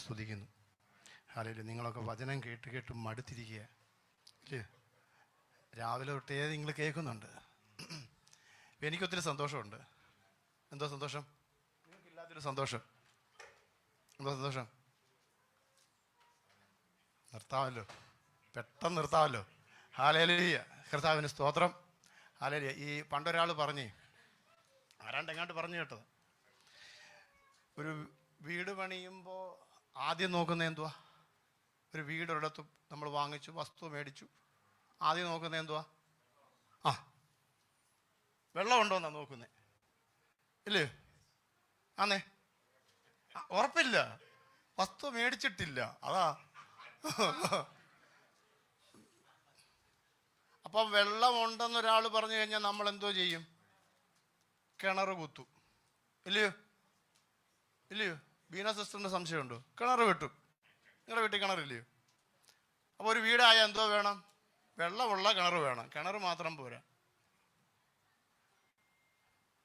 സ്തുതിക്കുന്നു. ഹല്ലേലൂയ. നിങ്ങളൊക്കെ വചനം കേട്ട് കേട്ട് മടുത്തിരിക്കുക ഇല്ലേ? രാവിലെ തൊട്ടേ നിങ്ങൾ കേൾക്കുന്നുണ്ട്. എനിക്കൊത്തിരി സന്തോഷമുണ്ട്. എന്തോ സന്തോഷം? നിങ്ങൾക്കില്ലാത്തൊരു സന്തോഷം. എന്തോ സന്തോഷം? നിർത്താമല്ലോ, പെട്ടെന്ന് നിർത്താമല്ലോ. ഹല്ലേലൂയ. കർത്താവിന് സ്തോത്രം. ഹല്ലേലൂയ. ഈ പണ്ടൊരാൾ പറഞ്ഞേ, ആരാണ്ടെങ്ങാണ്ട് പറഞ്ഞു കേട്ടത്, ഒരു വീട് പണിയുമ്പോൾ ആദ്യം നോക്കുന്നത് എന്തുവാ? ഒരു വീടൊരിടത്ത് നമ്മൾ വാങ്ങിച്ചു, വസ്തു മേടിച്ചു, ആദ്യം നോക്കുന്നത് എന്തുവാ? വെള്ളമുണ്ടോന്നാ നോക്കുന്നത് ഇല്ലേ? ആന്നേ, ഉറപ്പില്ല, വസ്തു മേടിച്ചിട്ടില്ല, അതാ. അപ്പം വെള്ളമുണ്ടെന്നൊരാൾ പറഞ്ഞു കഴിഞ്ഞാൽ നമ്മൾ എന്തോ ചെയ്യും? കിണർ കുത്തും ഇല്ലയോ? ഇല്ലയോ? ബീന സിസ്റ്ററിന് സംശയമുണ്ടോ? കിണർ വെട്ടും. നിങ്ങളുടെ വീട്ടിൽ കിണറില്ലയോ? അപ്പോൾ ഒരു വീടായ എന്തോ വേണം? വെള്ളമുള്ള കിണർ വേണം. കിണർ മാത്രം പോരാ,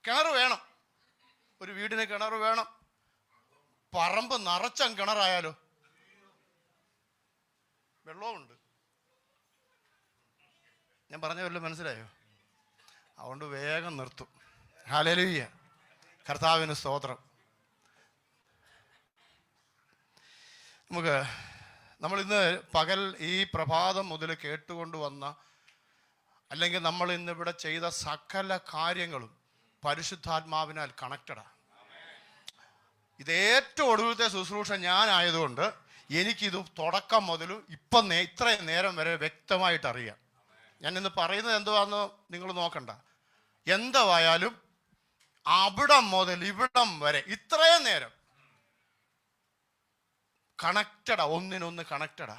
കിണർ വേണം. ഒരു വീടിന് കിണർ വേണം. പറമ്പ് നിറച്ചം കിണറായാലോ? വെള്ളവുമുണ്ട്. ഞാൻ പറഞ്ഞ വല്ലതും മനസ്സിലായോ? അതുകൊണ്ട് വേഗം നിർത്തും. ഹല്ലേലൂയ. കർത്താവിന് സ്തോത്രം. നമ്മളിന്ന് പകൽ ഈ പ്രഭാതം മുതൽ കേട്ടുകൊണ്ട് വന്ന, അല്ലെങ്കിൽ നമ്മൾ ഇന്നിവിടെ ചെയ്ത സകല കാര്യങ്ങളും പരിശുദ്ധാത്മാവിനാൽ കണക്റ്റഡാണ്. ഇത് ഏറ്റവും ഒടുവിലത്തെ ശുശ്രൂഷ ഞാനായതുകൊണ്ട് എനിക്കിത് തുടക്കം മുതലും ഇപ്പം ഇത്രയും നേരം വരെ വ്യക്തമായിട്ട് അറിയാം. ഞാൻ ഇന്ന് പറയുന്നത് എന്തുവാന്ന് നിങ്ങൾ നോക്കണ്ട. എന്തായാലും അവിടം മുതൽ ഇവിടം വരെ ഇത്രയും നേരം കണക്റ്റഡാ, ഒന്നിനൊന്ന് കണക്റ്റഡാ.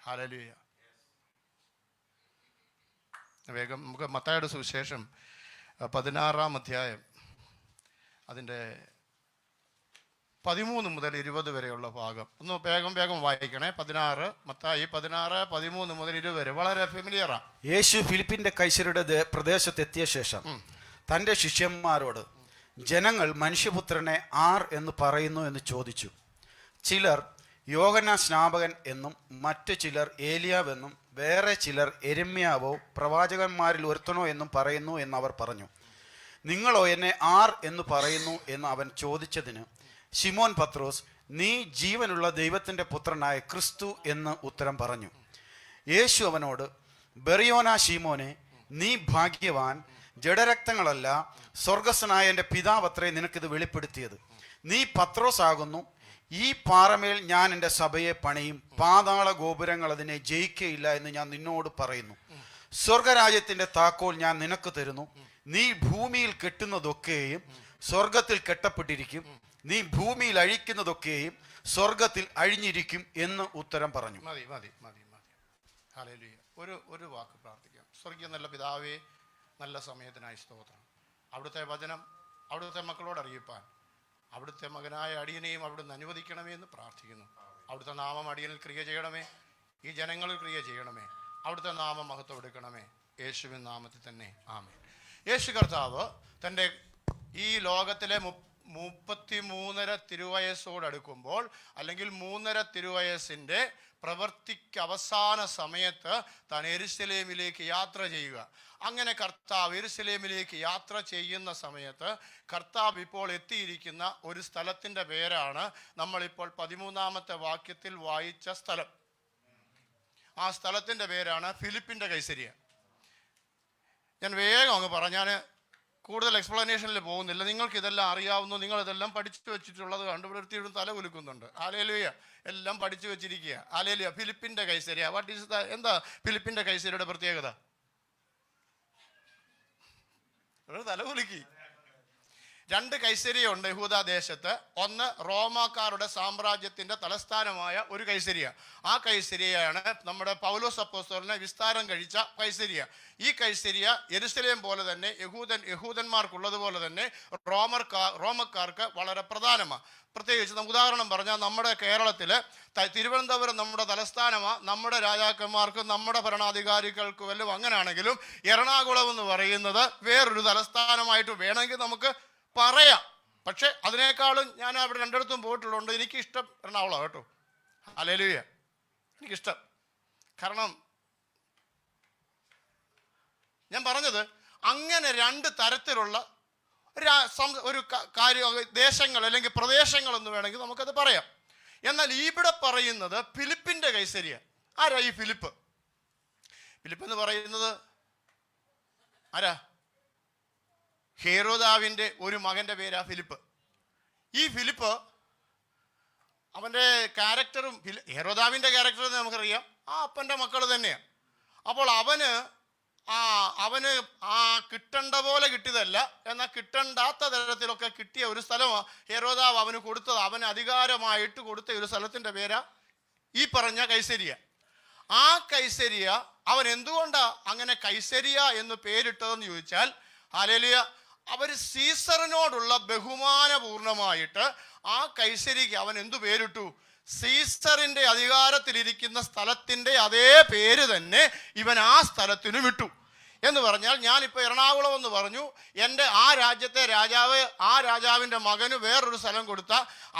ഹല്ലേലൂയ. വേഗം നമുക്ക് മത്തായിയുടെ സുവിശേഷം 16-ാം അധ്യായം അതിൻ്റെ 13 മുതൽ 20 വരെയുള്ള ഭാഗം ഒന്ന് വേഗം വായിക്കണേ. 16 മത്തായി 16, 13 മുതൽ 20 വരെ വളരെ ഫെമിലിയറാ. യേശു ഫിലിപ്പിന്റെ കൈസരുടെ പ്രദേശത്തെത്തിയ ശേഷം തൻ്റെ ശിഷ്യന്മാരോട്, ജനങ്ങൾ മനുഷ്യപുത്രനെ ആർ എന്ന് പറയുന്നു എന്ന് ചോദിച്ചു. ചിലർ യോഹന്നാൻ സ്നാപകൻ എന്നും മറ്റു ചിലർ ഏലിയാവെന്നും വേറെ ചിലർ യെരമ്യാവോ പ്രവാചകന്മാരിൽ ഒരുത്തനോ എന്നും പറയുന്നു എന്നവർ പറഞ്ഞു. നിങ്ങളോ എന്നെ ആർ എന്ന് പറയുന്നു എന്ന് അവൻ ചോദിച്ചതിന് ശിമോൻ പത്രോസ്, നീ ജീവനുള്ള ദൈവത്തിൻ്റെ പുത്രനായ ക്രിസ്തു എന്ന് ഉത്തരം പറഞ്ഞു. യേശു അവനോട്, ബെറിയോനാ ശീമോനെ, നീ ഭാഗ്യവാൻ, ജഡരക്തങ്ങളല്ല സ്വർഗസ്ഥനായ എൻ്റെ പിതാവത്രേ നിനക്കിത് വെളിപ്പെടുത്തിയത്. നീ പത്രോസ് ആകുന്നു. ഈ പാറമേൽ ഞാൻ എൻ്റെ സഭയെ പണിയും, പാതാള ഗോപുരങ്ങൾ അതിനെ ജയിക്കയില്ല എന്ന് ഞാൻ നിന്നോട് പറയുന്നു. സ്വർഗരാജ്യത്തിൻ്റെ താക്കോൽ ഞാൻ നിനക്ക് തരുന്നു. നീ ഭൂമിയിൽ കെട്ടുന്നതൊക്കെയും സ്വർഗത്തിൽ കെട്ടപ്പെട്ടിരിക്കും, നീ ഭൂമിയിൽ അഴിക്കുന്നതൊക്കെയും സ്വർഗത്തിൽ അഴിഞ്ഞിരിക്കും എന്ന് ഉത്തരം പറഞ്ഞു. മതി. ഹല്ലേലൂയ. ഒരു വാക്ക് പ്രാർത്ഥിക്കാം. സ്വർഗീയ നല്ല പിതാവേ, നല്ല സമയത്തിനായി സ്തോത്രം. അവിടുത്തെ വചനം അവിടുത്തെ മക്കളോട് അറിയിപ്പാൻ അവിടുത്തെ മകനായ അടിയനെയും അവിടുന്ന് അനുവദിക്കണമേ എന്ന് പ്രാർത്ഥിക്കുന്നു. അവിടുത്തെ നാമം അടിയനിൽ ക്രിയ ചെയ്യണമേ, ഈ ജനങ്ങളിൽ ക്രിയ ചെയ്യണമേ. അവിടുത്തെ നാമം മഹത്വം എടുക്കണമേ. യേശുവിൻ നാമത്തിൽ തന്നെ ആമേൻ. യേശു കർത്താവ് തൻ്റെ ഈ ലോകത്തിലെ 33.5 തിരുവയസ്സോടടുക്കുമ്പോൾ, അല്ലെങ്കിൽ 3.5 തിരുവയസ്സിൻ്റെ പ്രവൃത്തിക്ക് അവസാന സമയത്ത് താൻ യെരുശലേമിലേക്ക് യാത്ര ചെയ്യുക. അങ്ങനെ കർത്താവ് യെരുശലേമിലേക്ക് യാത്ര ചെയ്യുന്ന സമയത്ത് കർത്താവ് ഇപ്പോൾ എത്തിയിരിക്കുന്ന ഒരു സ്ഥലത്തിൻ്റെ പേരാണ് നമ്മളിപ്പോൾ 13-ാമത്തെ വാക്യത്തിൽ വായിച്ച സ്ഥലം. ആ സ്ഥലത്തിൻ്റെ പേരാണ് ഫിലിപ്പിൻ്റെ കൈസരിയ. ഞാൻ വേഗം അങ്ങ് പറഞ്ഞാൽ കൂടുതൽ എക്സ്പ്ലനേഷനിൽ പോകുന്നില്ല. നിങ്ങൾക്കിതെല്ലാം അറിയാവുന്നു, നിങ്ങളിതെല്ലാം പഠിച്ചു വെച്ചിട്ടുള്ളത് കണ്ടുപിടുത്തിയിടും തല കുലുക്കുന്നുണ്ട്. ഹല്ലേലൂയ. എല്ലാം പഠിച്ചു വെച്ചിരിക്കുക. ഹല്ലേലൂയ. ഫിലിപ്പിൻ്റെ കൈസരിയ. വാട്ട് ഈസ് എന്താ ഫിലിപ്പിൻ്റെ കൈസരിയുടെ പ്രത്യേകത? തല കുലുക്കി. 2 കൈസരിയ ഉണ്ട് യഹൂദ ദേശത്ത്. ഒന്ന് റോമാക്കാരുടെ സാമ്രാജ്യത്തിൻ്റെ തലസ്ഥാനമായ ഒരു കൈസരിയ. ആ കൈസരിയാണ് നമ്മുടെ പൗലോസ് അപ്പോസ്തലനെ വിസ്താരം കഴിച്ച കൈസരിയ. ഈ കൈസരിയ യെരുശലേം പോലെ തന്നെ യഹൂദന്മാർക്കുള്ളതുപോലെ തന്നെ റോമക്കാർക്ക് വളരെ പ്രധാനമാണ്. പ്രത്യേകിച്ച് നമുക്ക് ഉദാഹരണം പറഞ്ഞാൽ, നമ്മുടെ കേരളത്തിൽ തിരുവനന്തപുരം നമ്മുടെ തലസ്ഥാനമാണ്. നമ്മുടെ രാജാക്കന്മാർക്കും നമ്മുടെ ഭരണാധികാരികൾക്കും വല്ലതും അങ്ങനെയാണെങ്കിലും എറണാകുളം എന്ന് പറയുന്നത് വേറൊരു തലസ്ഥാനമായിട്ട് വേണമെങ്കിൽ നമുക്ക് പറയാം. പക്ഷേ അതിനേക്കാളും ഞാൻ അവിടെ രണ്ടിടത്തും പോയിട്ടുള്ളതുകൊണ്ട് എനിക്കിഷ്ടം എറണാകുളം കേട്ടോ. ഹല്ലേലൂയ, എനിക്കിഷ്ടം. കാരണം ഞാൻ പറഞ്ഞത് അങ്ങനെ രണ്ട് തരത്തിലുള്ള ഒരു കാര്യം, ദേശങ്ങൾ അല്ലെങ്കിൽ പ്രദേശങ്ങൾ എന്ന് വേണമെങ്കിൽ നമുക്കത് പറയാം. എന്നാൽ ഇവിടെ പറയുന്നത് ഫിലിപ്പിൻ്റെ കൈസരിയ. ആരാ ഈ ഫിലിപ്പ്? ഫിലിപ്പ് എന്ന് പറയുന്നത് ആരാ? ഹെരോദാവിൻ്റെ ഒരു മകൻ്റെ പേരാ ഫിലിപ്പ്. ഈ ഫിലിപ്പ് അവൻ്റെ ക്യാരക്ടറും ഹെരോദാവിൻ്റെ ക്യാരക്ടർ എന്ന് നമുക്കറിയാം, ആ അപ്പൻ്റെ മക്കൾ തന്നെയാണ്. അപ്പോൾ അവന് കിട്ടേണ്ട പോലെ കിട്ടിയതല്ല, എന്നാൽ കിട്ടണ്ടാത്ത തരത്തിലൊക്കെ കിട്ടിയ ഒരു സ്ഥലമാണ് ഹെരോദാവ് അവന് കൊടുത്തത്. അവന് അധികാരമായിട്ട് കൊടുത്ത ഒരു സ്ഥലത്തിൻ്റെ പേരാ ഈ പറഞ്ഞ കൈസരിയ. ആ കൈസരിയ അവൻ എന്തുകൊണ്ടാ അങ്ങനെ കൈസരിയ എന്ന് പേരിട്ടതെന്ന് ചോദിച്ചാൽ, ഹല്ലേലൂയ, അവർ സീസറിനോടുള്ള ബഹുമാനപൂർണമായിട്ട് ആ കൈസരിക്ക് അവൻ എന്തു പേരിട്ടു? സീസറിന്റെ അധികാരത്തിലിരിക്കുന്ന സ്ഥലത്തിന്റെ അതേ പേര് തന്നെ ഇവൻ ആ സ്ഥലത്തിനും ഇട്ടു. എന്ന് പറഞ്ഞാൽ ഞാനിപ്പോൾ എറണാകുളം എന്ന് പറഞ്ഞു, എൻ്റെ ആ രാജ്യത്തെ രാജാവ് ആ രാജാവിൻ്റെ മകന് വേറൊരു സ്ഥലം കൊടുത്ത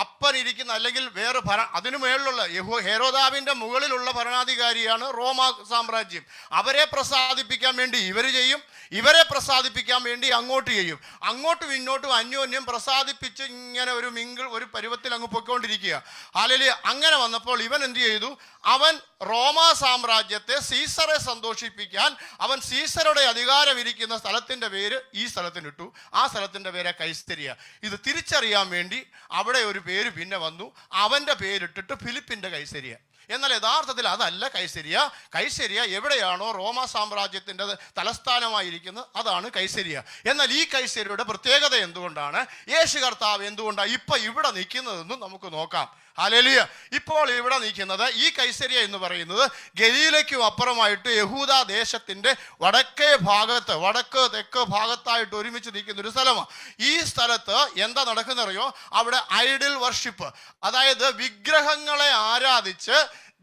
അപ്പൻ ഇരിക്കുന്ന അല്ലെങ്കിൽ വേറെ അതിനു മേളിലുള്ള ഹെരോദാവിൻ്റെ മുകളിലുള്ള ഭരണാധികാരിയാണ് റോമ സാമ്രാജ്യം. അവരെ പ്രസാദിപ്പിക്കാൻ വേണ്ടി ഇവർ ചെയ്യും, ഇവരെ പ്രസാദിപ്പിക്കാൻ വേണ്ടി അങ്ങോട്ട് ചെയ്യും. അങ്ങോട്ടും ഇങ്ങോട്ടും അന്യോന്യം പ്രസാദിപ്പിച്ച് ഇങ്ങനെ ഒരു പരുവത്തിൽ അങ്ങ് പൊയ്ക്കൊണ്ടിരിക്കുക. ഹല്ലേലൂയ. അങ്ങനെ വന്നപ്പോൾ ഇവൻ എന്ത് ചെയ്തു? അവൻ റോമ സാമ്രാജ്യത്തെ സീസറെ സന്തോഷിപ്പിക്കാൻ അവൻ സീസറുടെ അധികാരം ഇരിക്കുന്ന സ്ഥലത്തിൻ്റെ പേര് ഈ സ്ഥലത്തിനിട്ടു. ആ സ്ഥലത്തിൻ്റെ പേര് കൈസരിയ. ഇത് തിരിച്ചറിയാൻ വേണ്ടി അവിടെ ഒരു പേര് പിന്നെ വന്നു, അവൻ്റെ പേരിട്ടിട്ട് ഫിലിപ്പിൻ്റെ കൈസരിയ. എന്നാൽ യഥാർത്ഥത്തിൽ അതല്ല കൈസരിയ. കൈസരിയ എവിടെയാണോ റോമ സാമ്രാജ്യത്തിൻ്റെ തലസ്ഥാനമായിരിക്കുന്നത് അതാണ് കൈസരിയ. എന്നാൽ ഈ കൈസരിയുടെ പ്രത്യേകത എന്തുകൊണ്ടാണ്, യേശു കർത്താവ് എന്തുകൊണ്ടാണ് ഇപ്പം ഇവിടെ നിൽക്കുന്നതെന്നും നമുക്ക് നോക്കാം. ഹല്ലേലൂയ. ഇപ്പോൾ ഇവിടെ നിൽക്കുന്നത് ഈ കൈസരിയ എന്ന് പറയുന്നത് ഗലീലയ്ക്കും അപ്പുറമായിട്ട് യഹൂദ ദേശത്തിൻ്റെ വടക്ക് തെക്ക് ഭാഗത്തായിട്ട് ഒരുമിച്ച് നിൽക്കുന്ന ഒരു സ്ഥലമാണ്. ഈ സ്ഥലത്ത് എന്താ നടക്കുന്നറിയോ? അവിടെ ഐഡിൽ വർഷിപ്പ്, അതായത് വിഗ്രഹങ്ങളെ ആരാധിച്ച്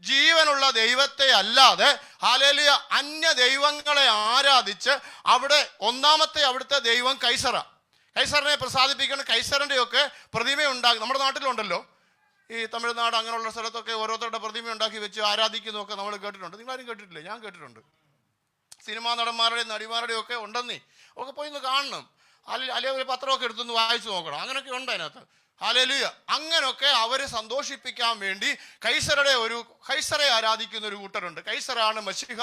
ജീവനുള്ള ദൈവത്തെ അല്ലാതെ, ഹല്ലേലൂയ, അന്യ ദൈവങ്ങളെ ആരാധിച്ച് അവിടെ ഒന്നാമത്തെ അവിടുത്തെ ദൈവം കൈസറിനെ പ്രസാദിപ്പിക്കുന്ന കൈസറിൻ്റെയൊക്കെ പ്രതിമ ഉണ്ടാക്കി. നമ്മുടെ നാട്ടിലുണ്ടല്ലോ, ഈ തമിഴ്നാട് അങ്ങനെയുള്ള സ്ഥലത്തൊക്കെ ഓരോരുത്തരുടെ പ്രതിമ ഉണ്ടാക്കി വെച്ച് ആരാധിക്കുന്നതൊക്കെ നമ്മൾ കേട്ടിട്ടുണ്ട്. നിങ്ങളാരും കേട്ടിട്ടില്ലേ? ഞാൻ കേട്ടിട്ടുണ്ട്. സിനിമാ നടന്മാരുടെയും നടിമാരുടെയും ഒക്കെ ഉണ്ടെന്നേ, ഒക്കെ പോയി ഒന്ന് കാണണം, അല്ലെങ്കിൽ ഒരു പത്രമൊക്കെ എടുത്തൊന്ന് വായിച്ചു നോക്കണം. അങ്ങനെയൊക്കെ ഉണ്ട് അതിനകത്ത്. ഹല്ലേലൂയ. അങ്ങനെയൊക്കെ അവരെ സന്തോഷിപ്പിക്കാൻ വേണ്ടി കൈസറെ ആരാധിക്കുന്ന ഒരു കൂട്ടരുണ്ട്. കൈസറാണ് മശിഹ.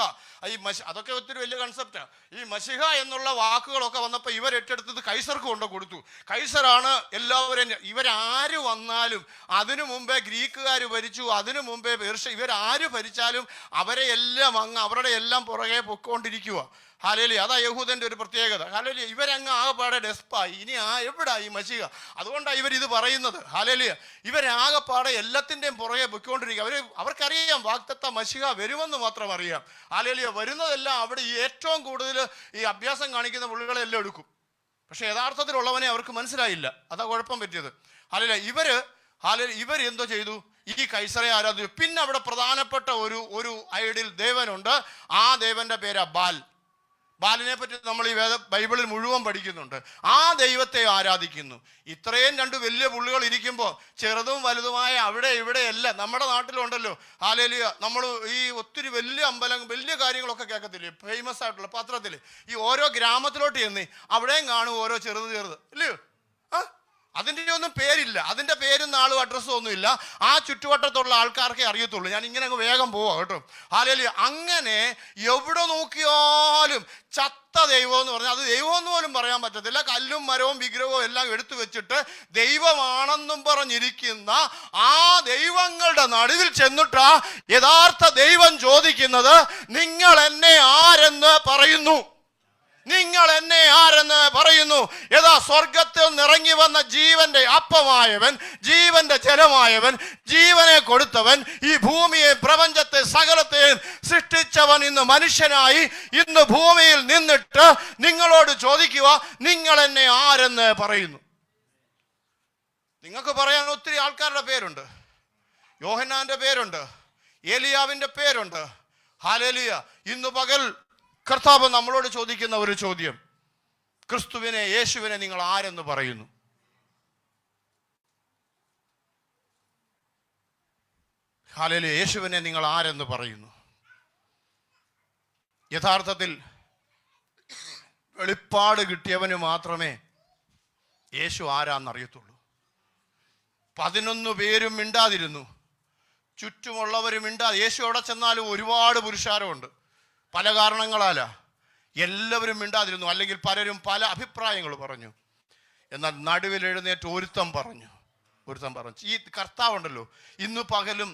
അതൊക്കെ ഒത്തിരി വലിയ കൺസെപ്റ്റാണ്. ഈ മശിഹ എന്നുള്ള വാക്കുകളൊക്കെ വന്നപ്പോൾ ഇവർ ഏറ്റെടുത്തത് കൈസർക്ക് കൊണ്ട് കൊടുത്തു. കൈസറാണ് എല്ലാവരും. ഇവരാര് വന്നാലും, അതിനു മുമ്പേ ഗ്രീക്കുകാർ ഭരിച്ചു, അതിനു മുമ്പേ ഇവരാര് ഭരിച്ചാലും അവരെ എല്ലാം അവരുടെ എല്ലാം പുറകെ പൊയ്ക്കൊണ്ടിരിക്കുക. ഹല്ലേലൂയ. അതാ യഹൂദൻ്റെ ഒരു പ്രത്യേകത. ഹല്ലേലൂയ. ഇവരങ്ങ് ആകെപ്പാടെ ഡെസ്പായി. ഇനി എവിടാ ഈ മശിഹ? അതുകൊണ്ടാണ് ഇവരിത് പറയുന്നത്. ഹല്ലേലൂയ. ഇവരാകെപ്പാടെ എല്ലാത്തിൻ്റെയും പുറകെ പൊയ്ക്കൊണ്ടിരിക്കുക. അവർക്കറിയാം വാഗ്ദത്ത മശിഹ വരുമെന്ന് മാത്രം അറിയാം. ഹല്ലേലൂയ. വരുന്നതെല്ലാം അവിടെ ഏറ്റവും കൂടുതൽ ഈ അഭ്യാസം കാണിക്കുന്ന പുള്ളികളെല്ലാം എടുക്കും. പക്ഷെ യഥാർത്ഥത്തിലുള്ളവനെ അവർക്ക് മനസ്സിലായില്ല. അതാ കുഴപ്പം പറ്റിയത്. ഹല്ലേലൂയ. ഇവർ എന്തോ ചെയ്തു? ഈ കൈസറെ ആരാധിച്ചു. പിന്നെ അവിടെ പ്രധാനപ്പെട്ട ഒരു ഐഡിൽ ദേവനുണ്ട്. ആ ദേവന്റെ പേരാ ബാലിനെ പറ്റി നമ്മൾ ഈ ബൈബിളിൽ മുഴുവൻ പഠിക്കുന്നുണ്ട്. ആ ദൈവത്തെ ആരാധിക്കുന്നു. ഇത്രയും രണ്ട് വലിയ പുള്ളികൾ ഇരിക്കുമ്പോൾ ചെറുതും വലുതുമായ അവിടെ ഇവിടെ എല്ലാം നമ്മുടെ നാട്ടിലുണ്ടല്ലോ. ഹല്ലേലൂയ. നമ്മൾ ഈ ഒത്തിരി വലിയ അമ്പലം വലിയ കാര്യങ്ങളൊക്കെ കേൾക്കത്തില്ലേ, ഫേമസ് ആയിട്ടുള്ള പത്രത്തിൽ. ഈ ഓരോ ഗ്രാമത്തിലോട്ട് ചെന്നേ അവിടെയും കാണും ഓരോ ചെറുത് ഇല്ലയോ? അതിൻ്റെ ഒന്നും പേരില്ല, അതിൻ്റെ പേരും നാളും അഡ്രസ്സും ഒന്നുമില്ല. ആ ചുറ്റുവട്ടത്തുള്ള ആൾക്കാർക്കേ അറിയത്തുള്ളൂ. ഞാൻ ഇങ്ങനെ അങ്ങ് വേഗം പോവാം കേട്ടോ. ഹല്ലേലൂയ. അങ്ങനെ എവിടെ നോക്കിയാലും ചത്ത ദൈവം എന്ന് പറഞ്ഞാൽ അത് ദൈവമെന്ന് പോലും പറയാൻ പറ്റത്തില്ല. കല്ലും മരവും വിഗ്രഹവും എല്ലാം എടുത്തു വെച്ചിട്ട് ദൈവമാണെന്നും പറഞ്ഞിരിക്കുന്ന ആ ദൈവങ്ങളുടെ നടുവിൽ ചെന്നിട്ടാ യഥാർത്ഥ ദൈവം ചോദിക്കുന്നത്, നിങ്ങൾ എന്നെ ആരെന്ന് പറയുന്നു? നിങ്ങൾ എന്നെ ആരെന്ന് പറയുന്നു? യഥാ സ്വർഗത്തിൽ നിറങ്ങി വന്ന ജീവന്റെ അപ്പമായവൻ, ജീവന്റെ ജലമായവൻ, ജീവനെ കൊടുത്തവൻ, ഈ ഭൂമിയെ പ്രപഞ്ചത്തെ സകലത്തെയും സൃഷ്ടിച്ചവൻ ഇന്ന് മനുഷ്യനായി ഇന്ന് ഭൂമിയിൽ നിന്നിട്ട് നിങ്ങളോട് ചോദിക്കുക, നിങ്ങൾ എന്നെ ആരെന്ന് പറയുന്നു? നിങ്ങൾക്ക് പറയാൻ ഒത്തിരി ആൾക്കാരുടെ പേരുണ്ട്. യോഹന്നാന്റെ പേരുണ്ട്, ഏലിയാവിന്റെ പേരുണ്ട്. ഹല്ലേലൂയ. ഇന്ന് പകൽ കർത്താവ് നമ്മളോട് ചോദിക്കുന്ന ഒരു ചോദ്യം, ക്രിസ്തുവിനെ യേശുവിനെ നിങ്ങൾ ആരെന്ന് പറയുന്നു? ഹല്ലേലൂയ. യേശുവിനെ നിങ്ങൾ ആരെന്ന് പറയുന്നു? യഥാർത്ഥത്തിൽ വെളിപ്പാട് കിട്ടിയവന് മാത്രമേ യേശു ആരാന്നറിയത്തുള്ളൂ. 11 പേരും മിണ്ടാതിരുന്നു, ചുറ്റുമുള്ളവരും മിണ്ടാതെ. യേശു എവിടെ ചെന്നാലും ഒരുപാട് പുരുഷാരമുണ്ട്, പല കാരണങ്ങളാലാ എല്ലാവരും മിണ്ടാതിരുന്നു. അല്ലെങ്കിൽ പലരും പല അഭിപ്രായങ്ങൾ പറഞ്ഞു. എന്നാൽ നടുവിൽ എഴുന്നേറ്റ് ഒരുത്തൻ പറഞ്ഞു. ഈ കർത്താവുണ്ടല്ലോ, ഇന്ന് പകലും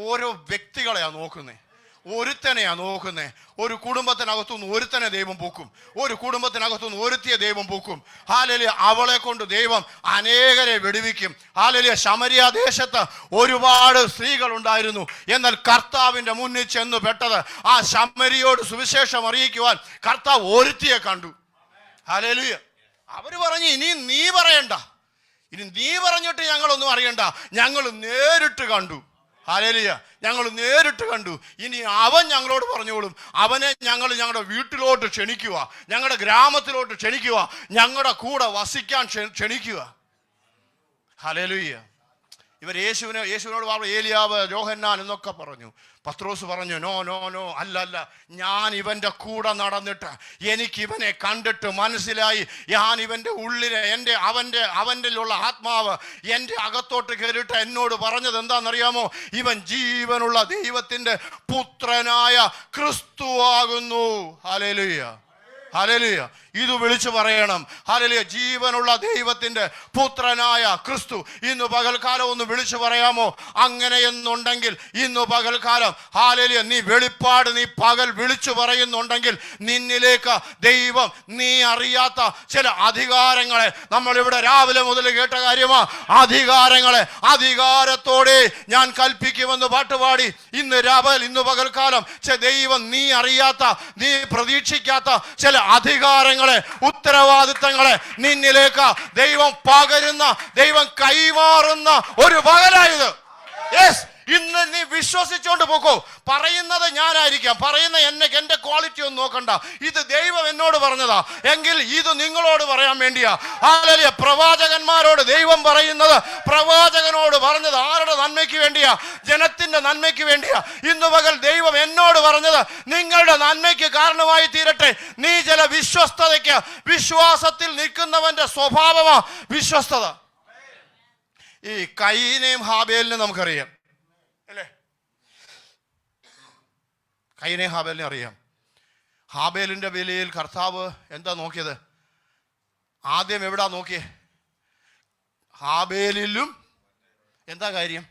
ഓരോ വ്യക്തികളെയാ നോക്കുന്നത്, ഒരുത്തനെയാ നോക്കുന്നത്. ഒരു കുടുംബത്തിനകത്തുനിന്ന് ഒരുത്തനെ ദൈവം പൂക്കും, ഒരു കുടുംബത്തിനകത്തുനിന്ന് ഒരുത്തിയെ ദൈവം പൂക്കും. ഹല്ലേലൂയ. അവളെ കൊണ്ട് ദൈവം അനേകരെ വെടിവിക്കും. ഹല്ലേലൂയ. ശമരിയ ദേശത്ത് ഒരുപാട് സ്ത്രീകൾ ഉണ്ടായിരുന്നു. എന്നാൽ കർത്താവിന്റെ മുന്നിൽ ചെന്ന് പെട്ടത് ആ ശമരിയോട് സുവിശേഷം അറിയിക്കുവാൻ കർത്താവ് ഒരുത്തിയെ കണ്ടു. ഹല്ലേലൂയ. അവര് പറഞ്ഞു, ഇനി നീ പറയണ്ട, ഇനി നീ പറഞ്ഞിട്ട് ഞങ്ങളൊന്നും അറിയണ്ട, ഞങ്ങൾ നേരിട്ട് കണ്ടു. ഹല്ലേലൂയ. ഞങ്ങൾ നേരിട്ട് കണ്ടു. ഇനി അവൻ ഞങ്ങളോട് പറഞ്ഞോളും. അവനെ ഞങ്ങൾ ഞങ്ങളുടെ വീട്ടിലോട്ട് ക്ഷണിക്കുക, ഞങ്ങളുടെ ഗ്രാമത്തിലോട്ട് ക്ഷണിക്കുക, ഞങ്ങളുടെ കൂടെ വസിക്കാൻ ക്ഷണിക്കുക. ഹല്ലേലൂയ. ഇവർ യേശുവിനോട് പറഞ്ഞു, ഏലിയാവ്, യോഹന്നാൻ എന്നൊക്കെ പറഞ്ഞു. പത്രോസ് പറഞ്ഞു, നോ നോ നോ, അല്ല, ഞാൻ ഇവൻ്റെ കൂടെ നടന്നിട്ട് എനിക്ക് ഇവനെ കണ്ടിട്ട് മനസ്സിലായി. ഞാൻ ഇവൻ്റെ ഉള്ളിലെ അവൻ്റെ ഉള്ള ആത്മാവ് എൻ്റെ അകത്തോട്ട് കയറിയിട്ട് എന്നോട് പറഞ്ഞത് എന്താണെന്നറിയാമോ? ഇവൻ ജീവനുള്ള ദൈവത്തിൻ്റെ പുത്രനായ ക്രിസ്തുവാകുന്നു. ഹല്ലേലൂയ. ഹല്ലേലൂയ. ഇത് വിളിച്ചു പറയണം. ഹല്ലേലൂയ. ജീവനുള്ള ദൈവത്തിന്റെ പുത്രനായ ക്രിസ്തു. ഇന്ന് പകൽക്കാലം ഒന്ന് വിളിച്ചു പറയാമോ? അങ്ങനെയെന്നുണ്ടെങ്കിൽ ഇന്ന് പകൽക്കാലം ഹല്ലേലൂയ, നീ വെളിപ്പാട് നീ പകൽ വിളിച്ചു പറയുന്നുണ്ടെങ്കിൽ നിന്നിലേക്ക് ദൈവം നീ അറിയാത്ത ചില അധികാരങ്ങളെ, നമ്മളിവിടെ രാവിലെ മുതൽ കേട്ട കാര്യമാ, അധികാരങ്ങളെ അധികാരത്തോടെ ഞാൻ കൽപ്പിക്കുമെന്ന് പാട്ടുപാടി ഇന്ന് പകൽക്കാലം ദൈവം നീ അറിയാത്ത, നീ പ്രതീക്ഷിക്കാത്ത ചില അധികാരങ്ങൾ, ഉത്തരവാദിത്തങ്ങളെ നിന്നിലേക്ക് ദൈവം പകരുന്ന, ദൈവം കൈമാറുന്ന ഒരു പകലായത്. യെസ്, ഇന്ന് നീ വിശ്വസിച്ചോണ്ട് പോക്കോ. പറയുന്നത് ഞാനായിരിക്കാം, പറയുന്ന എന്റെ ക്വാളിറ്റി ഒന്നും നോക്കണ്ട. ഇത് ദൈവം എന്നോട് പറഞ്ഞതാ എങ്കിൽ ഇത് നിങ്ങളോട് പറയാൻ വേണ്ടിയാ. ഹല്ലേലൂയ. പ്രവാചകന്മാരോട് ദൈവം പറയുന്നത്, പ്രവാചകനോട് പറഞ്ഞത് ആരുടെ നന്മയ്ക്ക് വേണ്ടിയാ? ജനത്തിന്റെ നന്മയ്ക്ക് വേണ്ടിയാ. ഇന്ന് പകൽ ദൈവം എന്നോട് പറഞ്ഞത് നിങ്ങളുടെ നന്മയ്ക്ക് കാരണമായി തീരട്ടെ. നീ ചില വിശ്വാസത്തിൽ നിൽക്കുന്നവന്റെ സ്വഭാവമാ വിശ്വസ്തത. ഈ കയീനെയും ഹാബേലിനെയും നമുക്കറിയാം അല്ലേ? കയീനെയും ഹാബേലിനെ അറിയാം. ഹാബേലിന്റെ വിലയിൽ കർത്താവ് എന്താ നോക്കിയത്? ആദ്യം എവിടാ നോക്കിയേ? ഹാബേലിലും. എന്താ കാര്യം?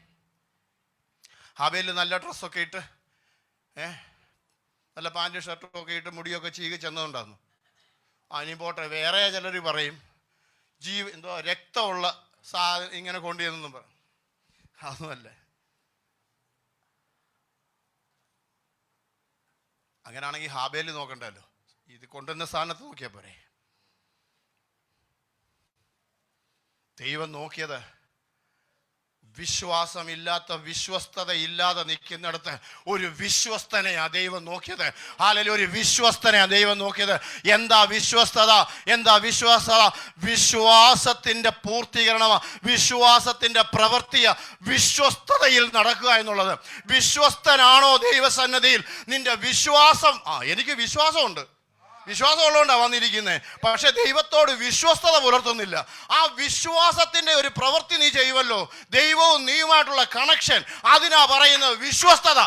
ഹാബേലിൽ നല്ല ഡ്രസ്സൊക്കെ ഇട്ട്, നല്ല പാൻറ് ഷർട്ടും ഒക്കെ ഇട്ട് മുടിയൊക്കെ ചീകി ചെന്നതുണ്ടായിരുന്നു. ഇനി പോട്ടെ, വേറെ ചിലർ പറയും രക്തമുള്ള ഇങ്ങനെ കൊണ്ടുവന്നെന്നും പറയും. അതൊന്നുമല്ലേ. അങ്ങനെയാണെങ്കിൽ ഹാബേൽ നോക്കണ്ടല്ലോ, ഇത് കൊണ്ടുവന്ന സ്ഥാനത്ത് നോക്കിയാൽ പോരെ. ദൈവം നോക്കിയത് വിശ്വാസമില്ലാത്ത, വിശ്വസ്തത ഇല്ലാതെ നിൽക്കുന്നിടത്ത് ഒരു വിശ്വസ്തനെയാ ദൈവം നോക്കിയത്. അല്ലെങ്കിൽ ഒരു വിശ്വസ്തനെയാ ദൈവം നോക്കിയത്. എന്താ വിശ്വസ്തത? വിശ്വാസത്തിന്റെ പൂർത്തീകരണമാ, വിശ്വാസത്തിന്റെ പ്രവൃത്തിയ, വിശ്വസ്തതയിൽ നടക്കുക എന്നുള്ളത്. വിശ്വസ്തനാണോ ദൈവസന്നിധിയിൽ? നിന്റെ വിശ്വാസം, എനിക്ക് വിശ്വാസമുണ്ട്, വിശ്വാസമുള്ളതുകൊണ്ടാണ് വന്നിരിക്കുന്നത്, പക്ഷെ ദൈവത്തോട് വിശ്വസ്തത പുലർത്തുന്നില്ല. ആ വിശ്വാസത്തിന്റെ ഒരു പ്രവൃത്തി നീ ചെയ്യുമല്ലോ, ദൈവവും നീയുമായിട്ടുള്ള കണക്ഷൻ, അതിനാ പറയുന്നത് വിശ്വസ്തത.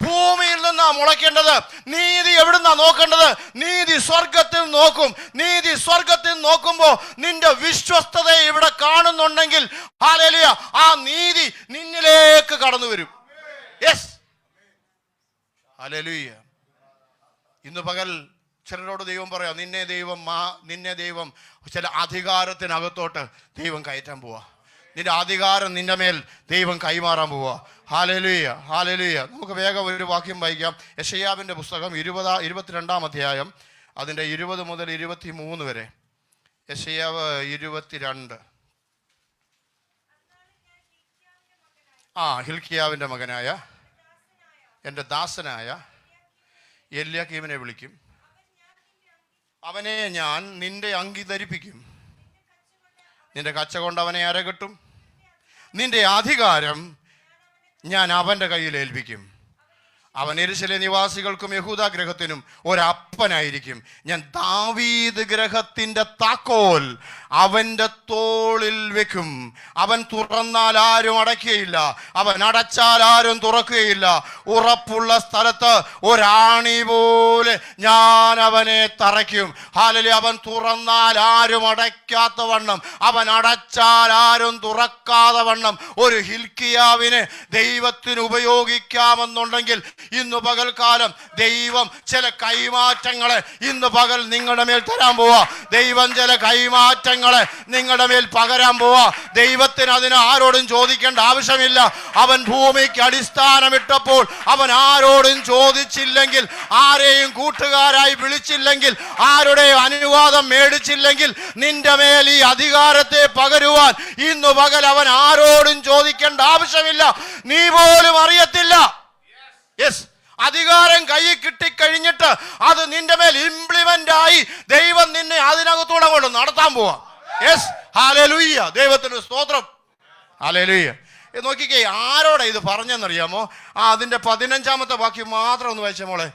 ഭൂമിയിൽ നിന്നാ മുളയ്ക്കേണ്ടത്. നീതി എവിടുന്നാ നോക്കേണ്ടത്? നീതി സ്വർഗത്തിൽ നോക്കും. നീതി സ്വർഗത്തിൽ നോക്കുമ്പോ നിന്റെ വിശ്വസ്തതയെ ഇവിടെ കാണുന്നുണ്ടെങ്കിൽ ഹല്ലേലൂയ, ആ നീതി നിന്നിലേക്ക് കടന്നു വരും. Yes, hallelujah. ഇന്ന് പകൽ ചിലരോട് ദൈവം പറയാം, നിന്നെ ദൈവം ചില അധികാരത്തിനകത്തോട്ട് ദൈവം കയറ്റാൻ പോവാ. നിന്റെ അധികാരം നിന്റെ മേൽ ദൈവം കൈമാറാൻ പോവാ. Hallelujah, hallelujah. നമുക്ക് വേഗം ഒരു വാക്യം വായിക്കാം. യെശയ്യാവിൻ്റെ പുസ്തകം 22-ാം അധ്യായം, അതിൻ്റെ 20 മുതൽ 23 വരെ. യെശയ്യാവ് 22. ഹിൽക്കിയാവിൻ്റെ മകനായ എൻ്റെ ദാസനായ എല്യാക്കീമിനെ വിളിക്കും. അവനെ ഞാൻ നിന്റെ അങ്കി ധരിപ്പിക്കും. നിന്റെ കച്ച കൊണ്ട് അവനെ അരകെട്ടും. നിന്റെ അധികാരം ഞാൻ അവൻ്റെ കയ്യിൽ ഏൽപ്പിക്കും. അവൻ യെരൂശലേം നിവാസികൾക്കും യഹൂദ ഗൃഹത്തിനും ഒരപ്പനായിരിക്കും. ഞാൻ ദാവീദ് ഗൃഹത്തിൻ്റെ താക്കോൽ അവൻ്റെ തോളിൽ വെക്കും. അവൻ തുറന്നാൽ ആരും അടയ്ക്കുകയില്ല, അവൻ അടച്ചാൽ ആരും തുറക്കുകയില്ല. ഉറപ്പുള്ള സ്ഥലത്ത് ഒരാണി പോലെ ഞാൻ അവനെ തറയ്ക്കും. ഹല്ലേലൂയ. അവൻ തുറന്നാൽ ആരും അടയ്ക്കാത്ത വണ്ണം, അവൻ അടച്ചാൽ ആരും തുറക്കാതെ വണ്ണം ഒരു ഹിൽക്കിയാവിനെ ദൈവത്തിന് ഉപയോഗിക്കാമെന്നുണ്ടെങ്കിൽ ഇന്ന് പകൽക്കാലം ദൈവം ചില കൈമാറ്റങ്ങളെ ഇന്ന് പകൽ നിങ്ങളുടെ മേൽ തരാൻ പോവാ. ദൈവം ചില കൈമാറ്റങ്ങളെ നിങ്ങളുടെ മേൽ പകരാൻ പോവാ. ദൈവത്തിന് അതിന് ആരോടും ചോദിക്കേണ്ട ആവശ്യമില്ല. അവൻ ഭൂമിക്ക് അടിസ്ഥാനമിട്ടപ്പോൾ അവൻ ആരോടും ചോദിച്ചില്ലെങ്കിൽ, ആരെയും കൂട്ടുകാരായി വിളിച്ചില്ലെങ്കിൽ, ആരുടെയും അനുവാദം മേടിച്ചില്ലെങ്കിൽ നിന്റെ മേൽ ഈ അധികാരത്തെ പകരുവാൻ ഇന്ന് പകൽ അവൻ ആരോടും ചോദിക്കേണ്ട ആവശ്യമില്ല. നീ പോലും അറിയത്തില്ല. യെസ്, അധികാരം കയ്യിൽ കിട്ടിക്കഴിഞ്ഞിട്ട് അത് നിന്റെ മേൽ ഇംപ്ലിമെന്റ് ആയി ദൈവം നിന്നെ അതിനകത്തൂടെ കൊണ്ട് നടത്താൻ പോവാ. Yes, hallelujah. ദൈവത്തിന് സ്തോത്രം. ഹല്ലേലൂയ. നോക്കിക്കേ, ആരോടാ ഇത് പറഞ്ഞെന്നറിയാമോ? അതിന്റെ 15-ാമത്തെ വാക്യം മാത്രം ഒന്ന് വായിച്ച മോളെ.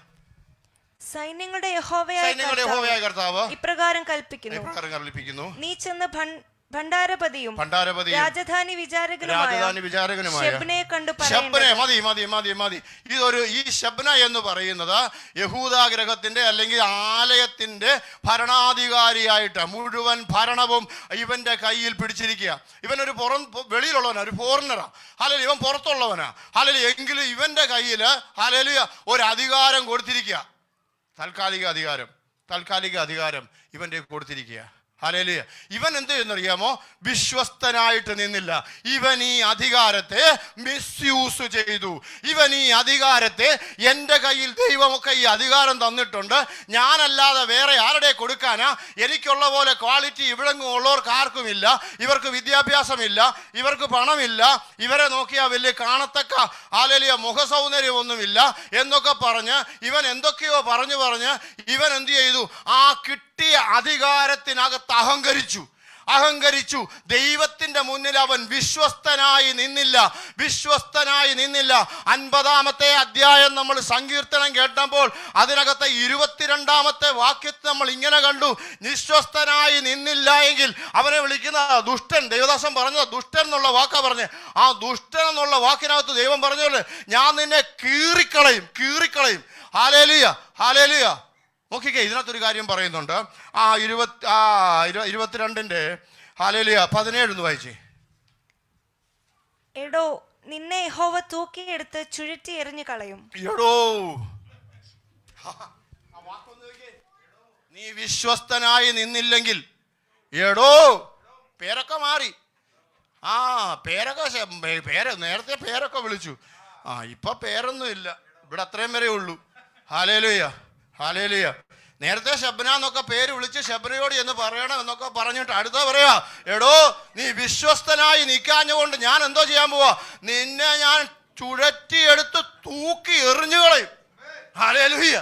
സൈന്യങ്ങളുടെ യഹോവയായ കർത്താവ് ഇപ്രകാരം കൽപ്പിക്കുന്നു, നീ ചെന്ന് ഭണ്ഡാരപതിയും രാജധാനി വിചാരകനുമായ ശെബ്നയെ കണ്ടു മതി. ഈ ശെബ്ന എന്ന് പറയുന്നത് യഹൂദ ഗൃഹത്തിന്റെ അല്ലെങ്കിൽ ആലയത്തിന്റെ ഭരണാധികാരിയായിട്ട് മുഴുവൻ ഭരണവും ഇവന്റെ കയ്യിൽ പിടിച്ചിരിക്കുക. ഇവനൊരു വെളിയിലുള്ളവനാ, ഒരു ഫോറിനറാ. ഹല്ലേലൂയ. ഇവൻ പുറത്തുള്ളവനാ. ഹല്ലേലൂയ. എങ്കിലും ഇവന്റെ കയ്യിൽ ഹല്ലേലൂയ ഒരു അധികാരം കൊടുത്തിരിക്കുക. താൽക്കാലിക അധികാരം ഇവന്റെ കൊടുത്തിരിക്കുക. ഹല്ലേലൂയ. ഇവൻ എന്ത് ചെയ്യുന്നറിയാമോ? വിശ്വസ്തനായിട്ട് നിന്നില്ല. ഇവൻ ഈ അധികാരത്തെ മിസ്യൂസ് ചെയ്തു. ഇവൻ ഈ അധികാരത്തെ, എൻ്റെ കയ്യിൽ ദൈവമൊക്കെ ഈ അധികാരം തന്നിട്ടുണ്ട്, ഞാനല്ലാതെ വേറെ ആരുടെ കൊടുക്കാനാ? എനിക്കുള്ള പോലെ ക്വാളിറ്റി ഇവിടെങ്ങും ഉള്ളവർക്ക് ആർക്കുമില്ല. ഇവർക്ക് വിദ്യാഭ്യാസമില്ല, ഇവർക്ക് പണമില്ല, ഇവരെ നോക്കിയാൽ വലിയ കാണത്തക്ക ഹല്ലേലൂയ മുഖസൗന്ദര്യമൊന്നുമില്ല എന്നൊക്കെ പറഞ്ഞ് ഇവൻ എന്തൊക്കെയോ പറഞ്ഞ് ഇവൻ എന്ത് ചെയ്തു? ആ കിട്ടിയ അധികാരത്തിനകത്ത് അഹങ്കരിച്ചു. ദൈവത്തിന്റെ മുന്നിൽ അവൻ വിശ്വസ്തനായി നിന്നില്ല. 50-ാമത്തെ അധ്യായം നമ്മൾ സങ്കീർത്തനം കേട്ടപ്പോൾ അതിനകത്തെ 22-ാമത്തെ വാക്യത്തിൽ നമ്മൾ ഇങ്ങനെ കണ്ടു, വിശ്വസ്തനായി നിന്നില്ല എങ്കിൽ അവനെ വിളിക്കുന്ന ദുഷ്ടൻ. ദേവദാസൻ പറഞ്ഞത് ദുഷ്ടൻ എന്നുള്ള വാക്കാ പറഞ്ഞ്. ആ ദുഷ്ടൻ എന്നുള്ള വാക്കിനകത്ത് ദൈവം പറഞ്ഞോളൂ, ഞാൻ നിന്നെ കീറിക്കളയും. ഹല്ലേലൂയ. നോക്കിക്കേ, ഇതിനകത്തൊരു കാര്യം പറയുന്നുണ്ട്. 22-ന്റെ ഹല്ലേലൂയ 17 വായിച്ചേ. എടോ, നിന്നെ യഹോവ തൂക്കിയെടുത്ത് ചുഴറ്റി എറിഞ്ഞു കളയും. നീ വിശ്വസ്തനായി നിന്നില്ലെങ്കിൽ, പേരൊക്കെ മാറി. നേരത്തെ പേരൊക്കെ വിളിച്ചു. ഇപ്പൊ പേരൊന്നും ഇല്ല, ഇവിടെ അത്രയും വരെ ഉള്ളൂ. ഹല്ലേലൂയ. നേരത്തെ ശബ്ന എന്നൊക്കെ പേര് വിളിച്ച് ശബ്നയോട് എന്ന് പറയണം എന്നൊക്കെ പറഞ്ഞിട്ട് അടുത്ത പറയാ, നീ വിശ്വസ്തനായി നിൽക്കാഞ്ഞുകൊണ്ട് ഞാൻ എന്തോ ചെയ്യാൻ പോവാ? നിന്നെ ഞാൻ ചുഴറ്റിയെടുത്ത് തൂക്കി എറിഞ്ഞു കളയും. ഹല്ലേലൂയ.